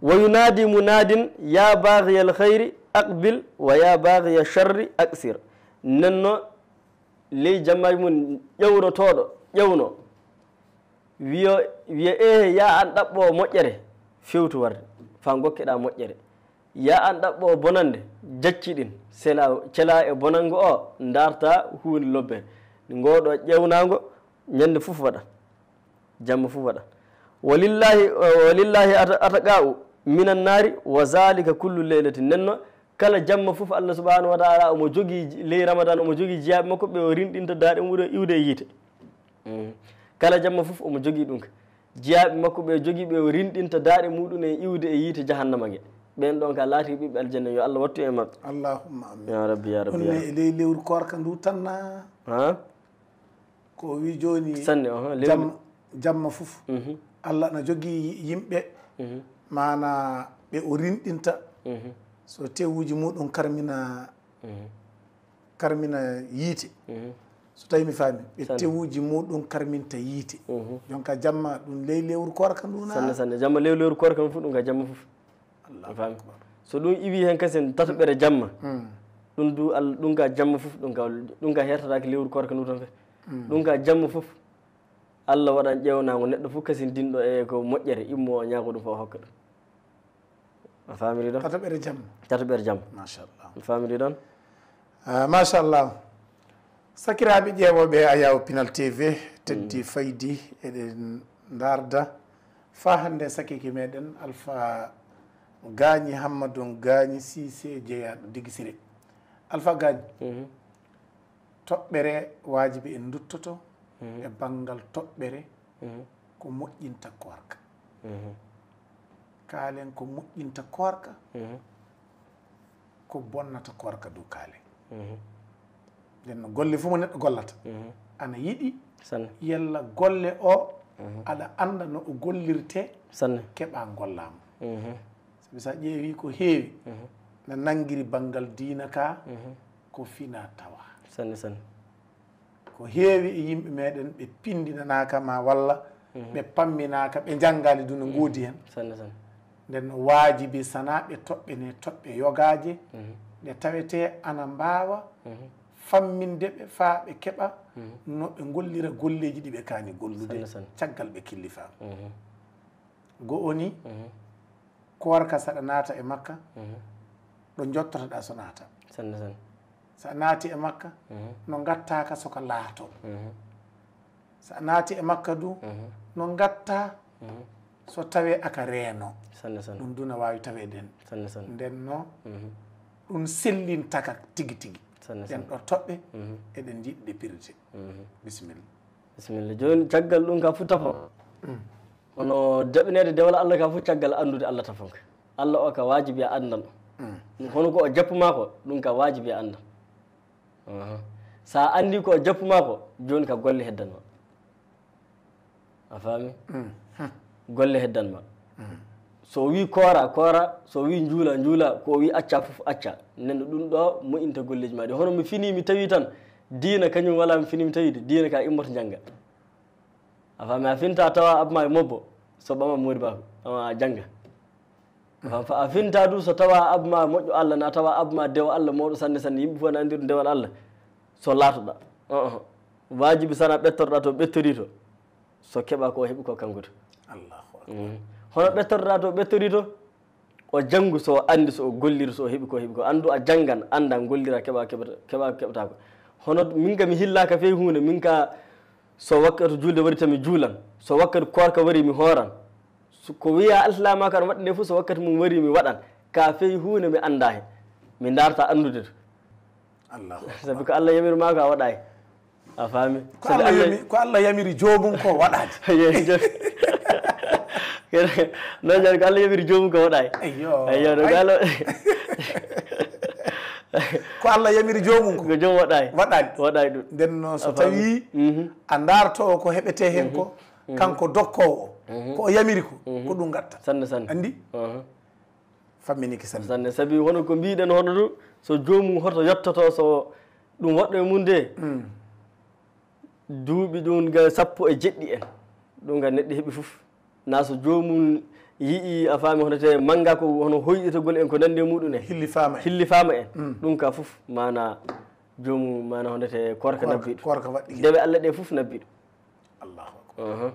wa yunadi munadin ya baghiya alkhayri aqbil wa ya baghiya sharri aqsir nenno ley jammaji mum ƴewrotoɗo ƴewno wiya ya an ɗaɓɓo moƴƴere fewtu warde fa gokkeɗa moƴƴere ya an ɗaɓɓo bonande jacciɗin cela e bonango o darta hunde lobbere ngoɗo ƴewnago ñande foof waɗa jamma foof waɗa walillahi ataqa'u minan nari wa zalika kullu leylati nenno kala jamma foof Allah subhanahu wa ta'ala omo jogui ley ramadan omo jogui jiyaɓe makko ɓe o rinɗinta daɗe muɗo iwde e yiite kala jamma foof omo jogui ɗum ka jiyaɓe makko ɓe jogui ɓe o rinɗinta daɗe muɗum e iwde e yiite jahannama gue ɓen ɗon ka laati ɓiɓɓe aljanna yo Allah wattu e mabɓe allahumma amin ya rabbi ya rabbi e ley lewru korka ndu tanna ko wi joni sanne jamma foof Allah na jogui yimɓe mana ɓe o rinɗinta so tewuji muɗum karmina yiite so tawi mi faami ɓe tewuji muɗum karminta yiite jonka jamma ɗum ley lewru korka ndu na sanne jamma lewru korka ndu fu ɗum ka jamma foof faami so ɗum iwi hen kasen tatoɓere jamma ɗum du ɗum ka jamma foof ɗum ka hertatake lewru korka ndu tan fe ɗum ka jamma foof Allah waɗan ƴewnago neɗɗo fof kasin dinɗo e ko moƴƴere immo o ñaago ɗum fof hokka ɗum a famiri ɗon tatoɓere jamma machallah famiri ɗon machallah sakiraɓe ƴeewoɓe Ayaw Pinal TV teddi faydi eɗen darda fa hande sakiki meɗen Alpha Gagny Hammadou Gagny Cissé jeeyaɗo Digisire Alpha Gagny toɓɓere wajibi en duttoto e banggal toɓɓere ko moƴƴinta korka kaalen ko moƴƴinta korka ko bonnata korka dow kaalen nden no golle fof mo neɗɗo gollata ana yiɗi sanne yalla golle o aɗa anda no o gollirte sanne keɓa gollama sabi sa ƴeewi ko heewi no nanguiri banggal diina ka ko fina tawa sanne sanne ko heewi e yimɓe meɗen ɓe pindinanaka ma walla ɓe pamminaka ɓe janggali du no goodi hen sanne sanne nden no waajibi sana ɓe toɓɓene toɓɓe yogaje ɗe tawete ana mbawa famminde ɓe faa ɓe keɓa no ɓe gollira golleji ɗi ɓe kaani gollude caggal ɓe killifama go oni korka saɗa naata e makka ɗo jottotoɗa so naata sanne sanne sa naati e makka no gattaka soko laato sa naati e makka du no gatta so tawe aka reeno sanne sanne ɗum duna wawi tawede hen sanne sanne nden no ɗum sellintaka tigi tigi sanne ɗen ɗo toɓɓe eɗen jiɗi ɗe pirde bisimilla bisimilla joni caggal ɗum ka fu tafo hono jaɓinede dewal Allah ka fu caggal andude Allah tafonka Allah o ka wajibi a andan hono ko o jappuma ko ɗum ka wajibi a andan sa andi ko o jappuma ko joni ka golle heddanma a faami golle heddanma so wi koora koora so wi juula juula ko wi acca fof acca nenno ɗum ɗo moƴinta golleji maɗi hono mi fini mi tawi tan diina kañum wala mi fini mi tawide diina ka immoto jangga a faami a finta tawa abma e mobbo so ɓama modi bako ɓama jangga a finta du so tawa abma moƴƴo Allah na tawa abma dewa Allah mawɗo sanne sanne yimɓe fof ne andir dewal Allah so laatoɗa wajibi sana ɓettorɗa to ɓettori to so keɓa ko heeɓi ko kanko to hono ɓettorɗa to ɓettori to o janngu so andi so o golliri so heeɓi ko heeɓi ko andu a janggan anda gollira keɓa keɓata ko hono min ka mi hillaka fewi hunde min ka so wakkati julde wari tan mi juulan so wakkati korka wari mi hooran ko wiya alsilama ka no waɗi nde fof so wakkati mum wari mi waɗan ka fewi hunde mi anda he mi darta andude to sabi ko Allah yamirma ko a waɗa he a faami ko Allah yamiri jomum ko waɗade non jani ko Allah yamiri jomum ko waɗa he ayyo ɗo galo ko Allah yamiri jomum ko joom waɗa he waɗani ɗum nden noon so tawi a darto ko heɓete hen ko kanko dokkowo ko o yamiri ko ko ɗum gatta sanne sanne andi famminiki sanne sanne sabi hono ko mbiɗen hono ɗum so jomum hoto yettoto so ɗum waɗɗo e mum nde duuɓi ɗum ga 17 en ɗum ga neɗɗo heeɓi fof na so jomum yii a faami hono te manga ko hono hoyɗitogol en ko nande muɗum en hillifama en ɗum ka fof mana jomum mana hono te korka nabbi ɗum dewe Allah ɗe fof nabbi ɗum allahu akbar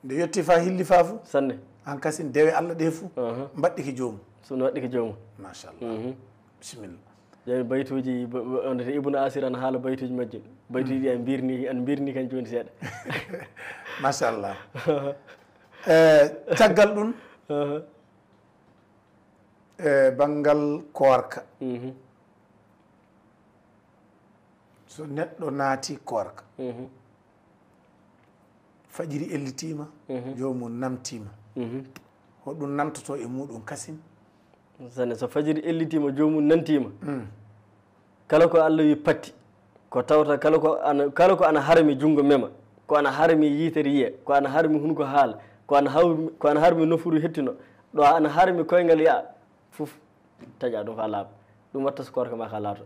nde yetti fa hillifa fu sanne an kasi dewe Allah ɗe fof mbaɗɗi ki jomum sono waɗɗi ki jomum machallah bisimilla joni baytuji onde te Ibnu Asir an haala baytuji majjin baytuji ɗi an birni kan joni seeɗa machallah caggal ɗum banggal korka so neɗɗo naati korka fajiri ellitima jomum namtima hoɗum nantoto e muɗum kasim sanne so fajiri ellitima jomum nantima kala ko Allah wi patti ko tawta kala ko ana harmi jungo mema ko ana harmi yitere yiya ko ana harmi hunko haala ko ana harmi nofuru hettino ɗo ana harmi koyngal ya fof taƴa ɗum fa laaɓa ɗum watta so korka ma ka laato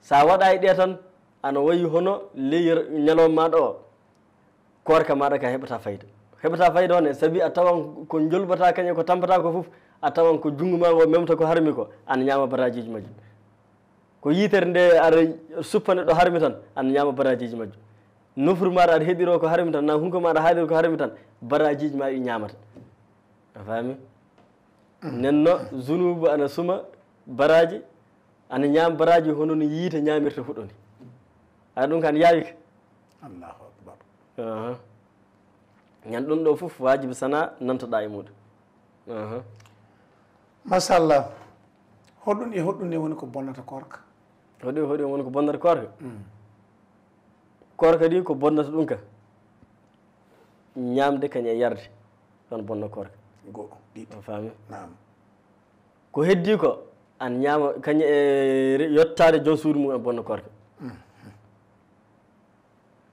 sa waɗa e ɗe tan ana wayi hono leyir ñalowma maɗa o korka maɗa ka heɓata fayida on e saabi a tawan ko jolbata kañe ko tampata ko fof a tawan ko jungo ma o memta ko harmi ko ana ñama barajiji majjum ko yitere nde aɗa suppane ɗo harmi tan ana ñama barajiji majjum nofuru maɗa aɗa heɗiro ko harmi tan na hunko maɗa haaliri ko harmi tan barajiji ma ɗi ñamata a faami nenno zunubu ana suma baraji ana ñaama baraji hono no yiite ñamirta fuɗɗo ni aɗa ɗum kan yaawi ka allahu akbar ñan ɗum ɗo fof wajibi sana nantoɗa e muɗum machallah hoɗum e hoɗum nde woni ko bonnata korka hoɗum woni ko bonnata korka korka ɗi ko bonnata ɗum ka ñamde kañum e yarde ɗon bonna korka goo ɗiɗi o faami nam ko heddi ko an ñaama kañe e yottade joom suudu mum e bonna korka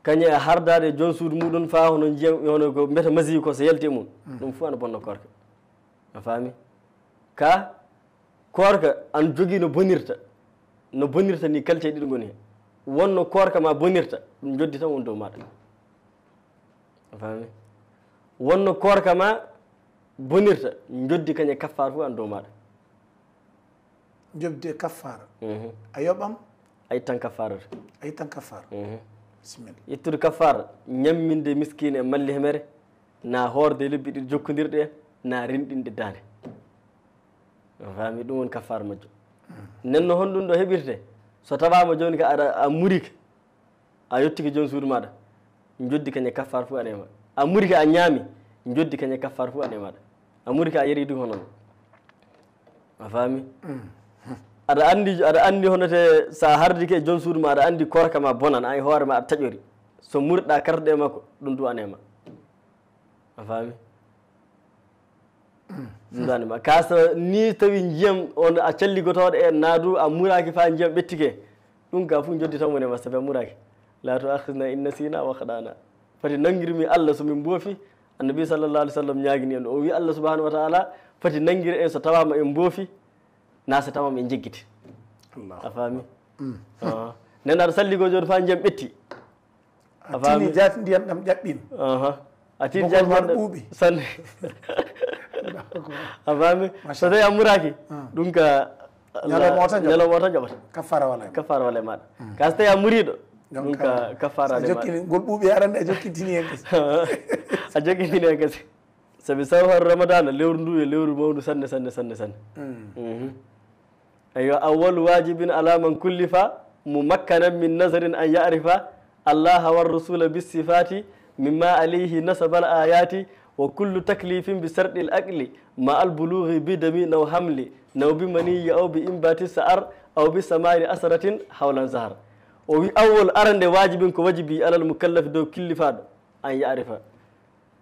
kañe e hardade joom suudu muɗum fa hono jiyam hono ko mbeta masi ko so yalti mum ɗum fof ana bonna korka a faami ka korka an jogii no bonirta ni qualité ɗiɗo ngoni heen wonno korka ma bonirta ɗum joddi tan woni dow maɗa a faami wonno korka ma bonirta joddi kañe kaffara fof an dow maɗa jobde kaffara a yoɓam a yittan kaffarata a yittan kaffara bisimilla yittude kaffara ñamminde miskine e malli hemere na horde lebbi ɗiɗi jokkodirɗe en na renɗinde dande a faami ɗum woni kaffara majjo nenno hon ɗum ɗo heɓirte so tawama joni ka aɗa a murike a yettike joni suudu maɗa joddi kañe kaffara fof aɗa e maɗa a murike a ñaami joddi kañe kaffara fof aɗa e maɗa a murike a yeri ɗum honon a faami aɗa andi honote sa hardike e joom suudu ma aɗa andi korka ma bonan an e hoore ma aɗa taƴori so murɗa karɗe e makko ɗum du anema a faami ɗum du anema ka so ni tawi ndiyam on a calligotoɗo e naadu a muraki fa ndiyam ɓettike ɗum ka fof joddi tan wonema sabi a muraki la to akhidna inna sina wa khadana fati nangirmi allah somin mboofi annabi sallallah alih w sallam ñaguini en o wi allah subahanahu wa taala fati nanguir en so tawama en mboofi na so tawama en jeggiti a faami nen aɗa salligo joni fa ndiyam ɓetti a faami jati ndiyam ɗam ƴaɓɓin a tini jati ɓuuɓi sanne a faami so tawi a muraki ɗum ka ñalawma o tan jaɓata kaffara wala e maɗa ka so tawi a muriɗo ɗum ka kaffara ale maɗa ngol ɓuuɓi arande a jokkintini hen gasi a jokkintini hen gasi saabi sawhar ramadana lewru ndu e lewru mawdu sanne ayo awwal wajibin ala man kullifa mumakkanan min nazarin an ya'rifa allaha war rasula bisifati mimma alayhi nasaba al ayati wa kullu taklifin bi sardi al aqli ma al bulughi bi dami naw hamli naw bi maniyyi aw bi imbati sa'ar aw bi samari asratin hawlan zahar o wi awwal arande wajibin ko wajibi alal mukallaf dow killifaɗo an ya'rifa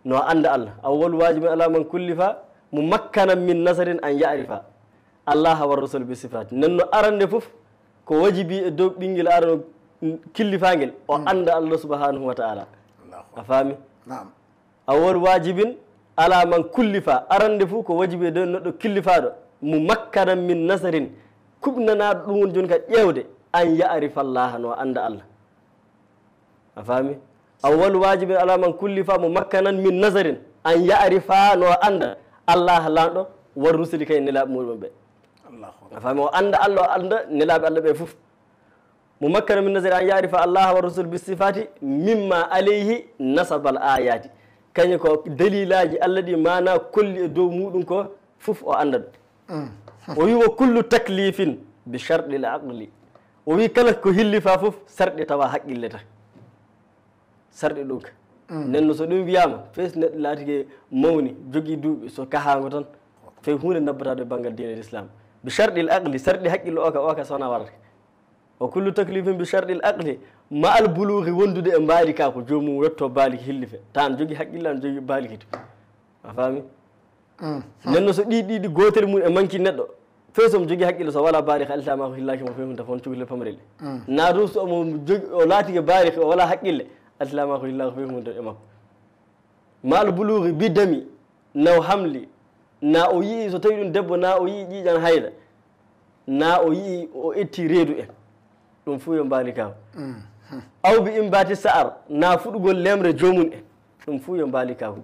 no anda allah awwal wajibin ala man kullifa mumakkanan min nazarin an ya'rifa allah wa rasul bi sifati nanno arande fof ko wajibi e dow ɓinguel arano killifangel o anda allah subhanahu wa ta'ala a faami awwal wajibin ala man kullifa arande fof ko wajibi e dow neɗɗo killifaɗo mumakkanan min nazarin kuɓnanaɗo ɗum woni joni ka ƴewde an ya'rifa allaha no anda allah a faami awwal wajibin ala man kullifa mumakkanan min nazarin an ya'rifa no anda allah lanɗo war rusuli kay nelaɓe muɗum ɓe a faami o anda allah o anda nelaɓe allah ɓe fof mumakkana min nasari an yarifa allah wa rasul bi sifati mimma alayhi nasabal ayati kañum ko dalilaji allah ɗi mana kolli e dow muɗum ko fof o anda ɗum o wi wa kullu taklifin bi charɗi l aqli o wi kala ko hillifa fof sarɗi tawa haqqille tan sarɗi ɗum ka nenno so ɗum wiyama fes neɗɗo laatike mawni jogui duuɓi so kahago tan fewi hunde nabbatade e banggal dine l' islam bi charɗi l aqli sarɗi haqqille o ka sowona warata o kullu taklifin bi charɗi l aqli ma al buluhi wondude e mbaali ka ko jomum wetto baaliki hillife tan jogui haqqille an jogui baaliki to a faami nenno so ɗiɗi gotel mum e manki neɗɗo few somo jogui haqqille so wala baaliki alitama ko hillaki mo fewmum tafon cukalel pamarel na ɗum so omo jogui o laatike baaliki o wala haqqille alitama ko hillaki fewmum e makko ma al buluhi bi dami naw hamli na o yii so tawi ɗum debbo na o yii ƴiƴan hayla na o yii o etti reedu en ɗum fuu yo mbaali kaw aw bi imbati sa'ar na fuɗugol lemre jomum en ɗum fuu yo mbaali kaw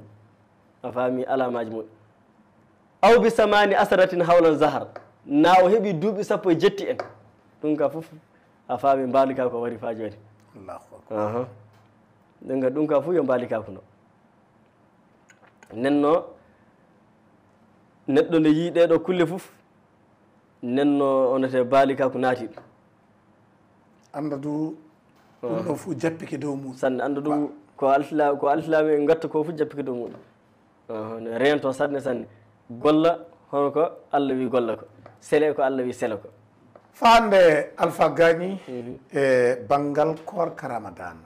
a faami alamaji muɗum aw bi samani asaratin hawlan zahar na o heeɓi duuɓi sappo e jetti en ɗum ka fof a faami mbaali kaw ko wari fa joni ɗum ka ɗum ka fuu yo mbaali kaw ko no nenno neɗɗo nde yii ɗeɗo kulle fof nenno onete baali ka ko naati ɗum anda du ɗum ɗo fof jappike dow muɗum sanne anda du ko alsilami en gatta ko fof jappike dow muɗum rento sanne golla hono ko allah wi golla ko sele ko allah wi sele ko fande Alpha Gagny e banggal korka ramadana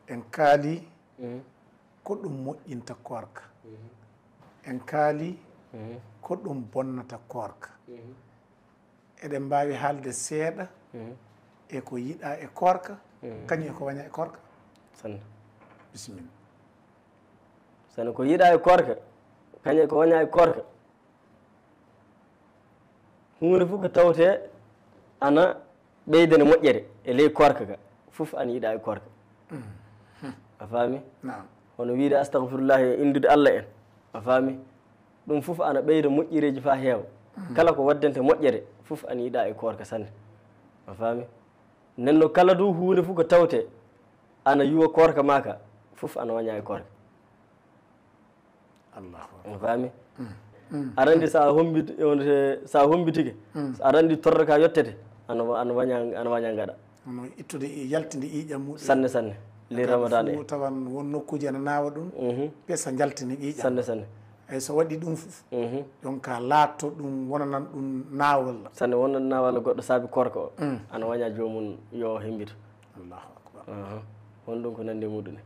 en kaali ko ɗum moƴƴinta korka en kaali ko ɗum bonnata korka eɗen mbawi haalde seeɗa e ko yiɗa e korka kañum e ko waña e korka sanne bisimilla sanne ko yiɗa e korka kañum e ko waña e korka hunde fof ko tawte ana ɓeydane moƴƴere e ley korka ka fof ana yiɗa e korka a faami hono wiide astahfirullah e indude Allah en a faami ɗum fof ana ɓeyda moƴƴireji fa heewa kala ko waddante moƴƴere fof ana yiɗa e korka sanne a faami nenno kala du hunde fof ko tawte ana yuwa korka maka fof ana waña e korka a faami aɗa andi sa hombitike aɗa andi torre ka yettete ana waña gaɗa ittude yaltinde ƴiƴam muɗum sanne sanne li ramadan e tawan won nokkuji ana nawa ɗum pesa jaltini ƴiƴam sanne sanne eyyi so waɗi ɗum fof donc laatto ɗum wonanan ɗum nawol sanne wonan nawalla goɗɗo saabi korka o ana waña jomum yo hembito allahu akbar won ɗum ko nandi muɗum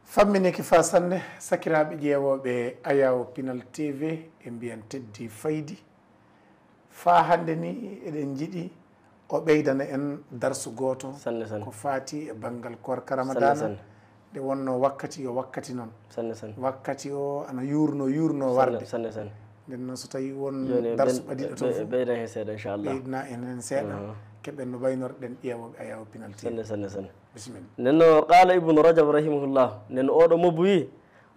famminiki fa sanne sakiraɓe ƴeewoɓe Ayaw Pinal TV e mbiyan teddi faydi fa hande ni eɗen jiiɗi o ɓeydana en darsu goto sanne sanne ko faati e banggal korka ramadana nde wonno wakkati yo wakkati noon sanne sanne wakkati o ana yurno warde sanne sanne nden noon so tawi won darsu ɓaɗiɗo to ɓeydan hen seeɗa inchallah ɓeydna en hen seeɗa keɓen no ɓaynorɗen ƴeewoɓe Ayaw Pinal TV sanne sanne sanne bisimilla nenno qala ibnu rajab rahimahullah nenno oɗo mobbo wi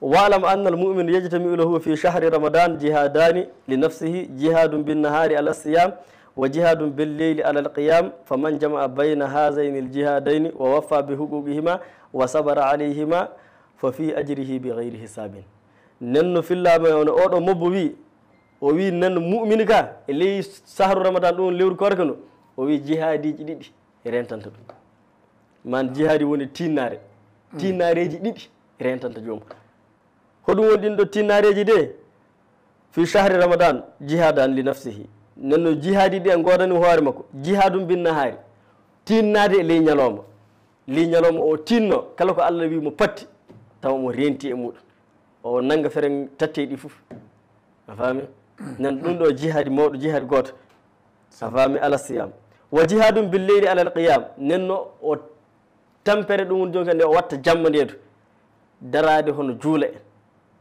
walam anna al mumin yajtamiu lahu fi shahri ramadan jihadani li nafsihi jihadum binnahari ala siyam wa jihadum billeyli ala alqiyam faman jamaa bayna hazaini aljihadaini wa waffa bi huquqihima wa sabara alayhima fa fi ajrihi bi gayri hisabin nenno fillama ono oɗo mobbo wi o wi nenno mu'mini ka e ley sahru ramadan ɗum lewru korka no o wi jihadiji ɗiɗi rentanta ɗum man jihadi woni tinnareji ɗiɗi rentanta joomum hoɗum woni ɗin ɗo tinnareji de fi shahri ramadan jihadan li nafsihi nenno jihadi ɗi en godani hoore makko jihadum binnahari tinnade e ley ñalawma o tinno kala ko Allah wi mo patti tawa mo renti e muɗum o nanga fere tatte ɗi fof a faami nan ɗum ɗo jihadi mawɗo jihadi goto a faami ala siyam wa jihadum billeyli ala alqiyam nenno o tampere ɗum woni jonka nde o watta jamma ndeedu darade hono juula en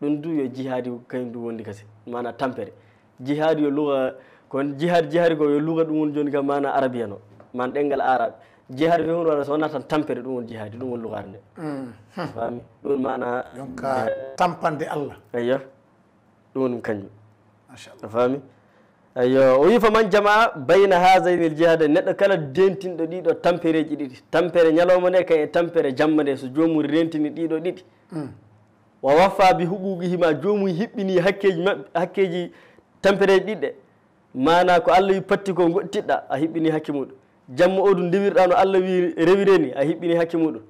ɗum du yo jihadi kañum ɗum wondi kasi mana tampere jihadi yo luga kon jihadi ko yo luga ɗum woni joni kam mana arabien o man ɗengal arabe jihadi fe hunde waɗa so wona tan tampere ɗum woni jihadi ɗum woni lugare nde fami ɗum mana donc tampande Allah eyyo ɗum woni kañum machallah fami eyyo o wi fa man jamaa bayna hazaini l jihada neɗɗo kala dentinɗo ɗiɗo tampereji ɗiɗi tampere ñalawma nde kay e tampere jamma nde so jomum rentini ɗiɗo ɗiɗi wa waffa bi huquqihima jomum hiɓɓini hakkeji mabɓe hakkeji tampereji ɗiɗɗe mana ko Allah wi patti ko goɗtiɗɗa a hiɓɓini hakke muɗum jamma oɗum ndemirɗa no Allah wi rewireni a hiɓɓini hakke muɗum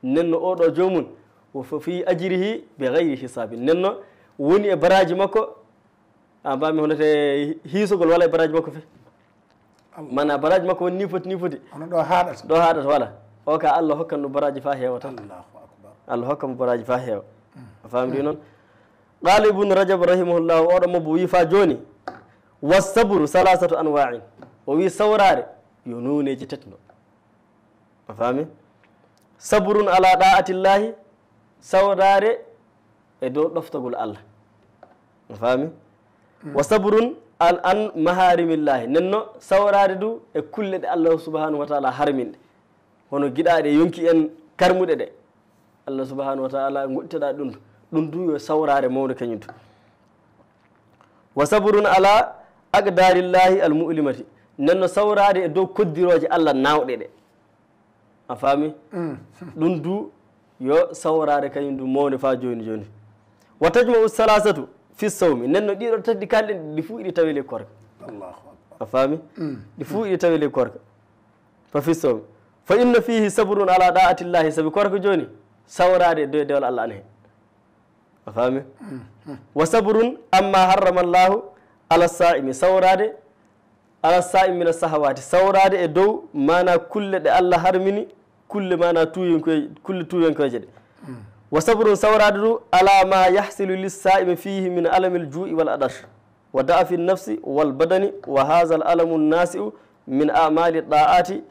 nenno oɗo jomum o fi ajrihi bi gayri hisabin nenno woni e baraji makko a mbami honote hiisogol wala e baraji makko fe mana baraji makko woni ni foti hono ɗo haɗata wala o ka Allah hokkan no baraji fa heewa tan Allahu akbar Allah hokkamo baraji fa heewa a famri noon qala ibnu rajab rahimahullah oɗo mobbo wi fa joni wasabru salasatu anwa'in o wi sawrare yo noneji tati no a faami sabrun ala da'atillahi sawrare e dow ɗoftagol Allah a faami wa sabrun an maharimillahi nenno sawrade du e kulle ɗe Allah subhanahu wa ta'ala harminɗe hono giɗaɗe yonki en karmuɗe ɗe Allah subhanahu wa ta'ala goɗɗiteɗa ɗum du yo sawrare mawde kañum to wa sabrun ala aqdarillahi almu'limati nenno sawrade e dow koddiroje Allah nawɗe ɗe a faami ɗum du yo sawrade kañum du mawde fa joni wa tajma'u salasatu fi sawmi nenno ɗiɗo tati kalɗen ɗi fuu iɗi tawele korka a faami ɗi fuu iɗi tawele korka fa fi sawmi fa inna fihi sabrun ala da'atillahi sabi korka joni sawrade e dow dewal Allah ana hen a faami wa sabrun amma harrama Allahu ala sa'imi sawrade ala sa'imi min as-sahawati sawrade e dow mana kulle ɗe Allah harmini kulle mana tuyankoye kulle tuyankoje ɗe wa sabrun sawrade du ala ma yahsilu lissaimi fihi min alami ljui wal adash wa da'afi nafsi wal badani wa hadha al alamu nasi'u min amali da'ati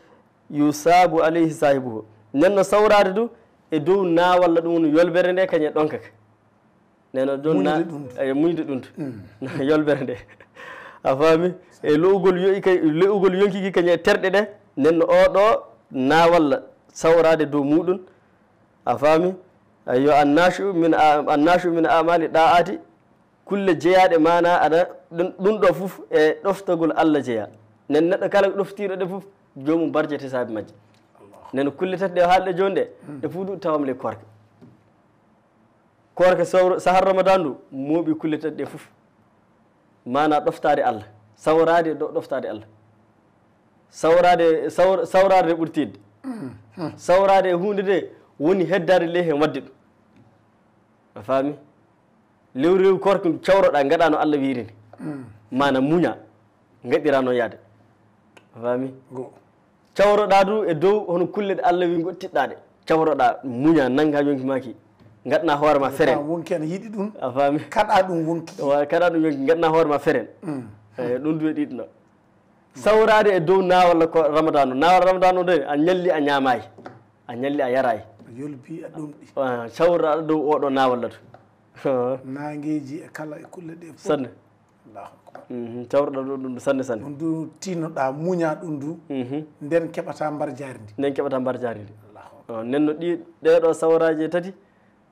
yusabu alayhi sahibuhu nenno sawrade du e dow nawalla ɗum yolbere nde kañe ɗonkaka neno ɗon muñde ɗum yolbere nde a faami e lo'ugol yonkiki kañe terɗe ɗe nenno oɗo nawalla sawrade dow muɗum a faami yo annashu min amali da'ati kulle jeeyaɗe mana aɗa ɗum ɗo fof e ɗoftagol Allah jeeya nen neɗɗo kala ɗoftiɗo ɗe fof jomum barjete saabi majje nen kulle tati ɗe haalɗe joni ɗe fof ɗum tawam le korka sahar ramadan ndu mooɓi kulle tati ɗe fof mana ɗoftade Allah sawrade ɗo ɗoftade Allah sawrade nde ɓurtidde sawrade e hunde nde woni heddade ley hen wadde ɗum a faami lewru korka cawroɗa gaɗa no Allah wirini mana muña gaɗira noon yaade a faami cawroɗa du e dow hono kulle ɗe Allah wi gottiɗɗaɗe cawroɗa muña nanga yonki maki gaɗana hoorema feren wonki ana yiiɗi ɗum a faami kaɗa ɗum wonki kaɗa ɗum yonki gaɗana hoorema feren eyi ɗum du e ɗiɗno sawrade e dow nawalla ko ramadan o nawal ramadan o de a ñalli a ñamayi a ñalli a yarayi yolbi a ɗumɗi cawraɗa dow oɗo nawalla to nangueji e kala e kulle ɗe fof sanne allahu akbar cawroɗa ɗo ɗum sanne sanne ɗum du tinnoɗa muña ɗum du nden keɓata mbar jari ndi nden keɓata mbar jari ndi nenno ɗeɗo sawraji tati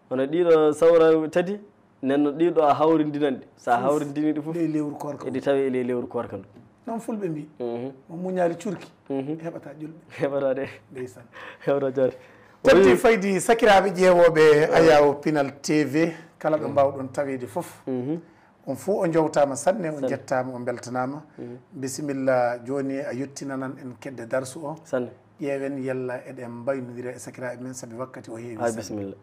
hono ɗiɗo sawra tati nenno ɗiɗo a hawrindinan ɗe sa hawrindini ɗi fof ley lewru korka eɗi tawi e ley lewru korka ndu noon fulɓe mbi mo muñali curki heɓata ƴulɓe heɓata de ndeysan hewta jari teddi faydi sakiraɓe ƴeewoɓe Ayaw Pinal TV kala ɓe mbawɗon tawede foof on fuu o jowtama sanne o jettama o beltanama bisimilla joni a yettinanan en kedde darsu o sanne ƴeewen yalla eɗen mbaynodira e sakiraɓe men saabi wakkati o heewi bisimilla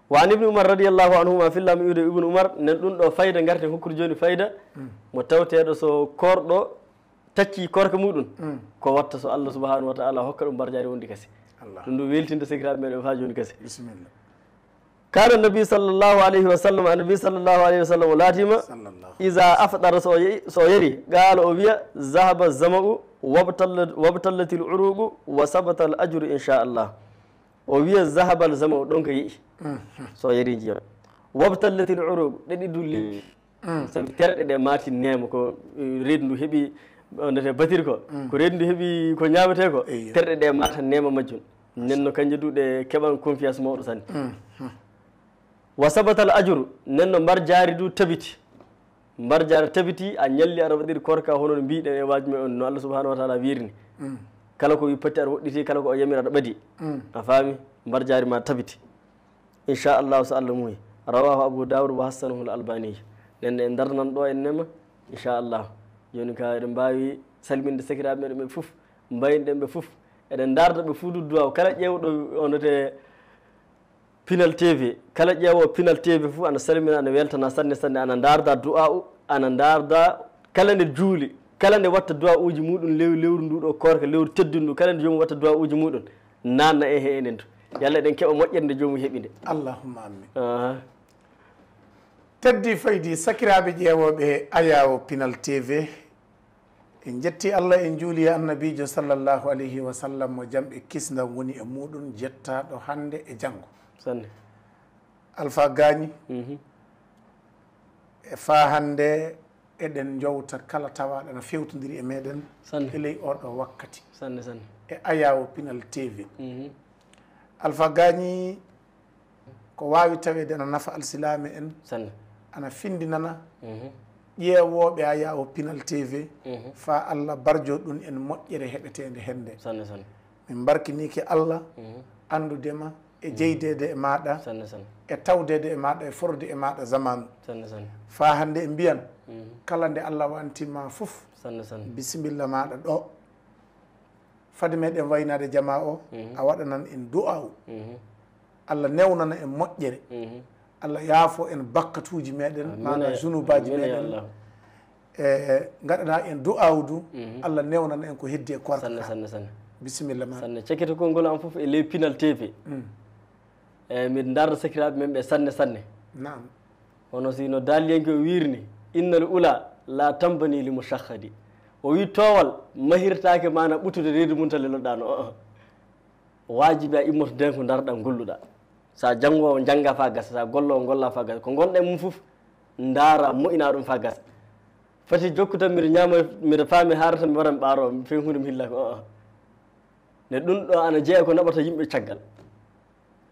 wa an ibni umar radiallahu anhuma fillama iwde ibnu umar nen ɗum ɗo fayida garten hokkude joni fayida mo tawteɗo so korɗo tacci korka muɗum ko watta so Allah subhanahu wa ta'ala hokka ɗum barjari wondi kasi ɗum ɗo weltinde sakiraɓe meɗen fa joni kasi bisimilla kana nabi sallllahu alayhi wa sallam annabi sallllahu alayhi wa sallam o laatima isa afɗara so yari gaala o wiya zahaba zama'u wabtallati l uruqu wa sabata al ajru inchallah o wiya zahaba al zama'u ɗon ko yeeyi so yari jiyam wabtallati l uruqu ɗeɗi dulli sabi terɗe ɗe maati nema ko reedu ndu heeɓi ndete batir ko reedu ndu heeɓi ko ñamete ko terɗe ɗe mata nema majjum nenno kanje du ɗe keɓan confiance mawɗo sanne wa sabatal ajru nenno mbar jaari du tabiti mbar jaari tabiti a ñalli aɗa waɗiri korka hono no mbiɗen e wajume on no Allah subhanahu wa ta'ala wirini kala ko wi patti aɗa woɗɗiti kala ko o yamira aɗa ɓaadi a faami mbar jaari ma tabiti inchallahu so Allah muyi rawahu Abu Dawud wa hassanahu al albani nenne en darnan ɗo en nema inchallahu joni ka eɗen mbawi salminde sakiraɓe meɗen ɓe fof mbayinɗen ɓe fof eɗen darda ɓe fuu du duwaw kala ƴewɗo onete Pinal TV kala ƴeewo Pinal TV fof ana salmina ana weltana sanne sanne ana darda du'a u ana darda kala nde juuli kala nde watta du'a uji muɗum lewru nduɗo korka lewru teddundu kala nde jomum watta du'a uji muɗum nanna e he enen to yalla eɗen keeɓa moƴƴere nde jomum heeɓi nde allahumma amin teddi faydi sakiraɓe ƴeewoɓe Ayaw Pinal TV en jetti Allah en juuli annabijo sallllahu alayhi wa sallam mo jamɓe kisdam woni e muɗum jettaɗo hande e janggo sanne Alpha Gagny e fa hande eɗen jowta kala tawaɗo no fewtodiri e meɗen e ley oɗo wakkati sanne sanne e Ayaw Pinal TV Alpha Gagny ko wawi tawede ana nafa alsilame en sanne ana findinana ƴeewoɓe Ayaw Pinal TV fa Allah barjo ɗum en moƴƴere heɓetede hende sanne sanne min barkiniki Allah andudema e jeydede e maɗa sanne sanne e tawdede e maɗa e forde e maɗa zamanu sanne sanne fa hande e mbiyan kala nde Allah wantima fof sanne sanne bisimilla maɗa ɗo fade meɗen waynade jama o a waɗanan en du'a u Allah newnana en moƴƴere Allah yaafo en bakkatuji meɗen mana junubaji meɗen e gaɗana en du'awdu Allah newnana en ko heddi e korka sanne sanne sanne bisimilla ma sanne cakkete konngol am fof e ley Pinal TV min darda sakiraaɓe men ɓe sanne sanne nam hono sino daliyenke o wirni innal ula la tambani li mushahhadi o wi towal mahirtake mana ɓutude reedu mum tan leloɗano wajibi a immoto den ko darɗa golluɗa sa janngowo jangga fa gasa sa gollowo golla fa gasa ko gonɗen mum fof ndaara moƴƴina ɗum fa gasa fati jokku tan mbiɗa ñama mbiɗa faami harata mi wara mi ɓaaro mi fewi hunde mi hilla ko ne ɗum ɗo ana jeeya ko naɓata yimɓe caggal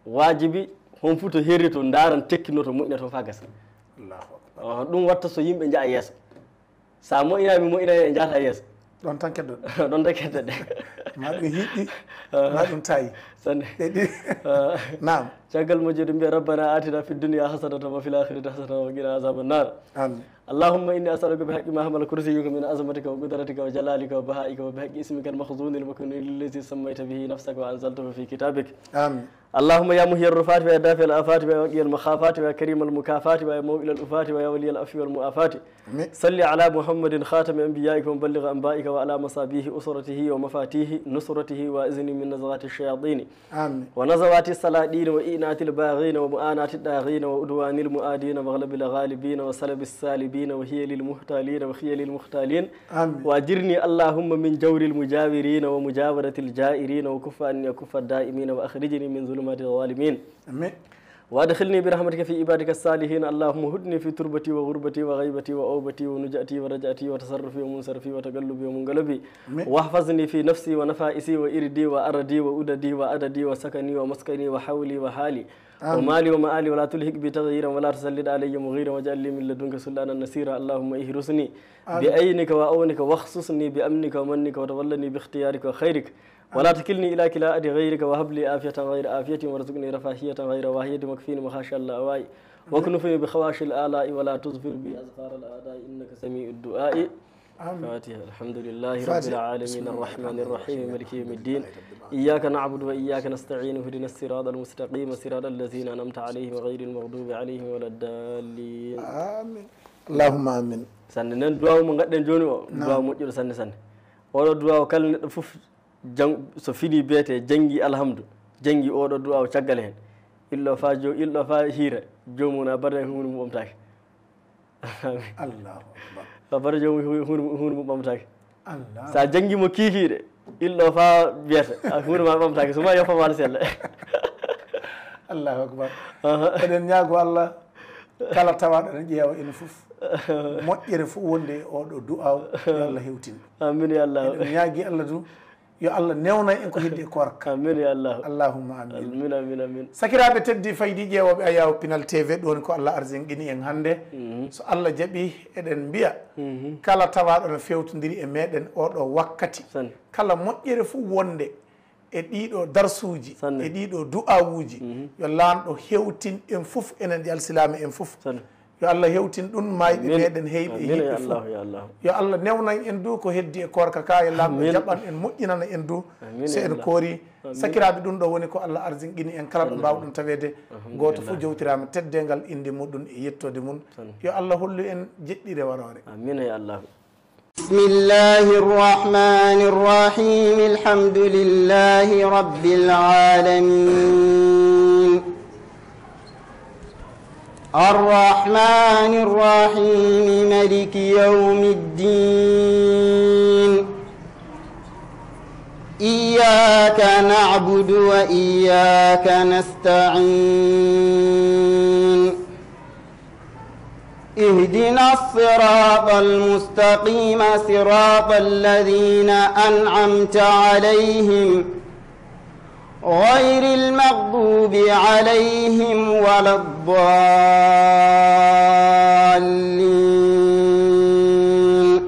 wajibi hon fuu to heeri to ndaran tekkino to moƴƴina to fa gasa ɗum watta so yimɓe jaa yeeso sa moƴƴinami moƴƴinani e jaata yeeso ɗon tan keddoɗo ɗon tan keddoɗe ma ɗum hiɗɗi ma ɗum tayi sanne ɗeɗi nam caggal moƴƴude mbiya rabbana atina fi dunia hasanatan wa fil akhirati hasanatan wa qina azaba nnar amin اللهم إني أسألك بحق ما حمل كرسيك من عظمتك وقدرتك وجلالك وبهائك وبحق اسمك المخزون المكنون الذي سميت به نفسك وأنزلته في كتابك آمين اللهم يا مهي الرفات ويا دافع الآفات ويا وقي المخافات ويا كريم المكافات ويا موئل الأفات ويا ولي العفو والمؤافات صل على محمد خاتم أنبيائك ومبلغ أنبائك وعلى مصابيه أسرته ومفاتيه نصرته وإذن من نزغات الشياطين آمين ونزوات السلاطين وإينات الباغين ومؤانات الداغين وأدوان المؤادين وغلب الغالبين وسلب السالبين وهي للمحتالين وخي للمختالين آمين وأجرني اللهم من جور المجاورين ومجاورة الجائرين وكف أني أكف الدائمين وأخرجني من ظلمات الظالمين آمين وادخلني برحمتك في عبادك الصالحين اللهم هدني في تربتي وغربتي وغيبتي وأوبتي ونجأتي ورجعتي وتصرفي ومنصرفي وتقلبي ومنقلبي واحفظني في نفسي ونفائسي وإردي وأردي وأددي وأددي وسكني ومسكني وحولي وحالي ومالي ومآلي ولا تلهك بتغييرا ولا تسلط علي مغيرا واجعل لي من لدنك سلطانا نصيرا اللهم اهرسني بعينك وأونك واخصصني بأمنك ومنك وتولني باختيارك وخيرك ولا تكلني إلى كلاء غيرك وهب لي عافية غير عافيتي وارزقني رفاهية غير واهية مكفيني مخاشى الأواء واكنفني بخواشي الآلاء ولا تظفر بي أزفار الأعداء إنك سميع الدعاء فاتحة الحمد لله رب العالمين الرحمن الرحيم مالك يوم الدين إياك نعبد وإياك نستعين اهدنا الصراط المستقيم صراط الذين أنعمت عليهم غير المغضوب عليهم ولا الضالين آمين اللهم آمين سنن دعاء من قد جوني دعاء مجد سن ولا دعاء كل فوف so fiɗi biyete jangi alhamdu jangi oɗo du'a o caggal hen illo fa hiira jomum a barde hunde mum ɓamtake allahu akbar fa barde jomum hunde mum ɓamtake sa jangguimo kiikiɗe illo fa biyata hunde ma ɓamtake soma yofamade selle allahu akbar eɗen ñaago Allah kala tawaɗo ene ƴeewa ene foof moƴƴere fof wonde oɗo du'a o yo Allah hewtin amin ya Allah eɗen ñaagui Allah du yo Allah newna en ko heddi e korka amin ya Allah allahumma amin amin amin amin sakiraɓe teddi faydi ƴeewoɓe Ayaw Pinal TV ɗon ko Allah arzinguini en hannde so Allah jaaɓi eɗen mbiya kala tawaɗo no fewtodiri e meɗen oɗo wakkati kala moƴƴere fof wonde e ɗiɗo darsuji e ɗiɗo du'awuji yo laamɗo hewtin en fof enen alsilami en fof yo Allah hewtin ɗum mayɓe meɗen heyɓe yimɓe fof yo Allah newnan en du ko heddi e korka ka e lamɗo jaɓan en moƴƴinana en du so en koori sakiraɓe ɗum ɗo woni ko Allah arzinguini en kala ɗo mbawɗum tawede goto fof jowtirama teddengal inde muɗum e yettode mum yo Allah hollu en jeɗɗire warore amin ya Allah بسم الله الرحمن الرحيم الحمد لله رب العالمين الرحمن الرحيم مالك يوم الدين إياك نعبد وإياك نستعين اهدنا الصراط المستقيم صراط الذين أنعمت عليهم غير المغضوب عليهم ولا الضالين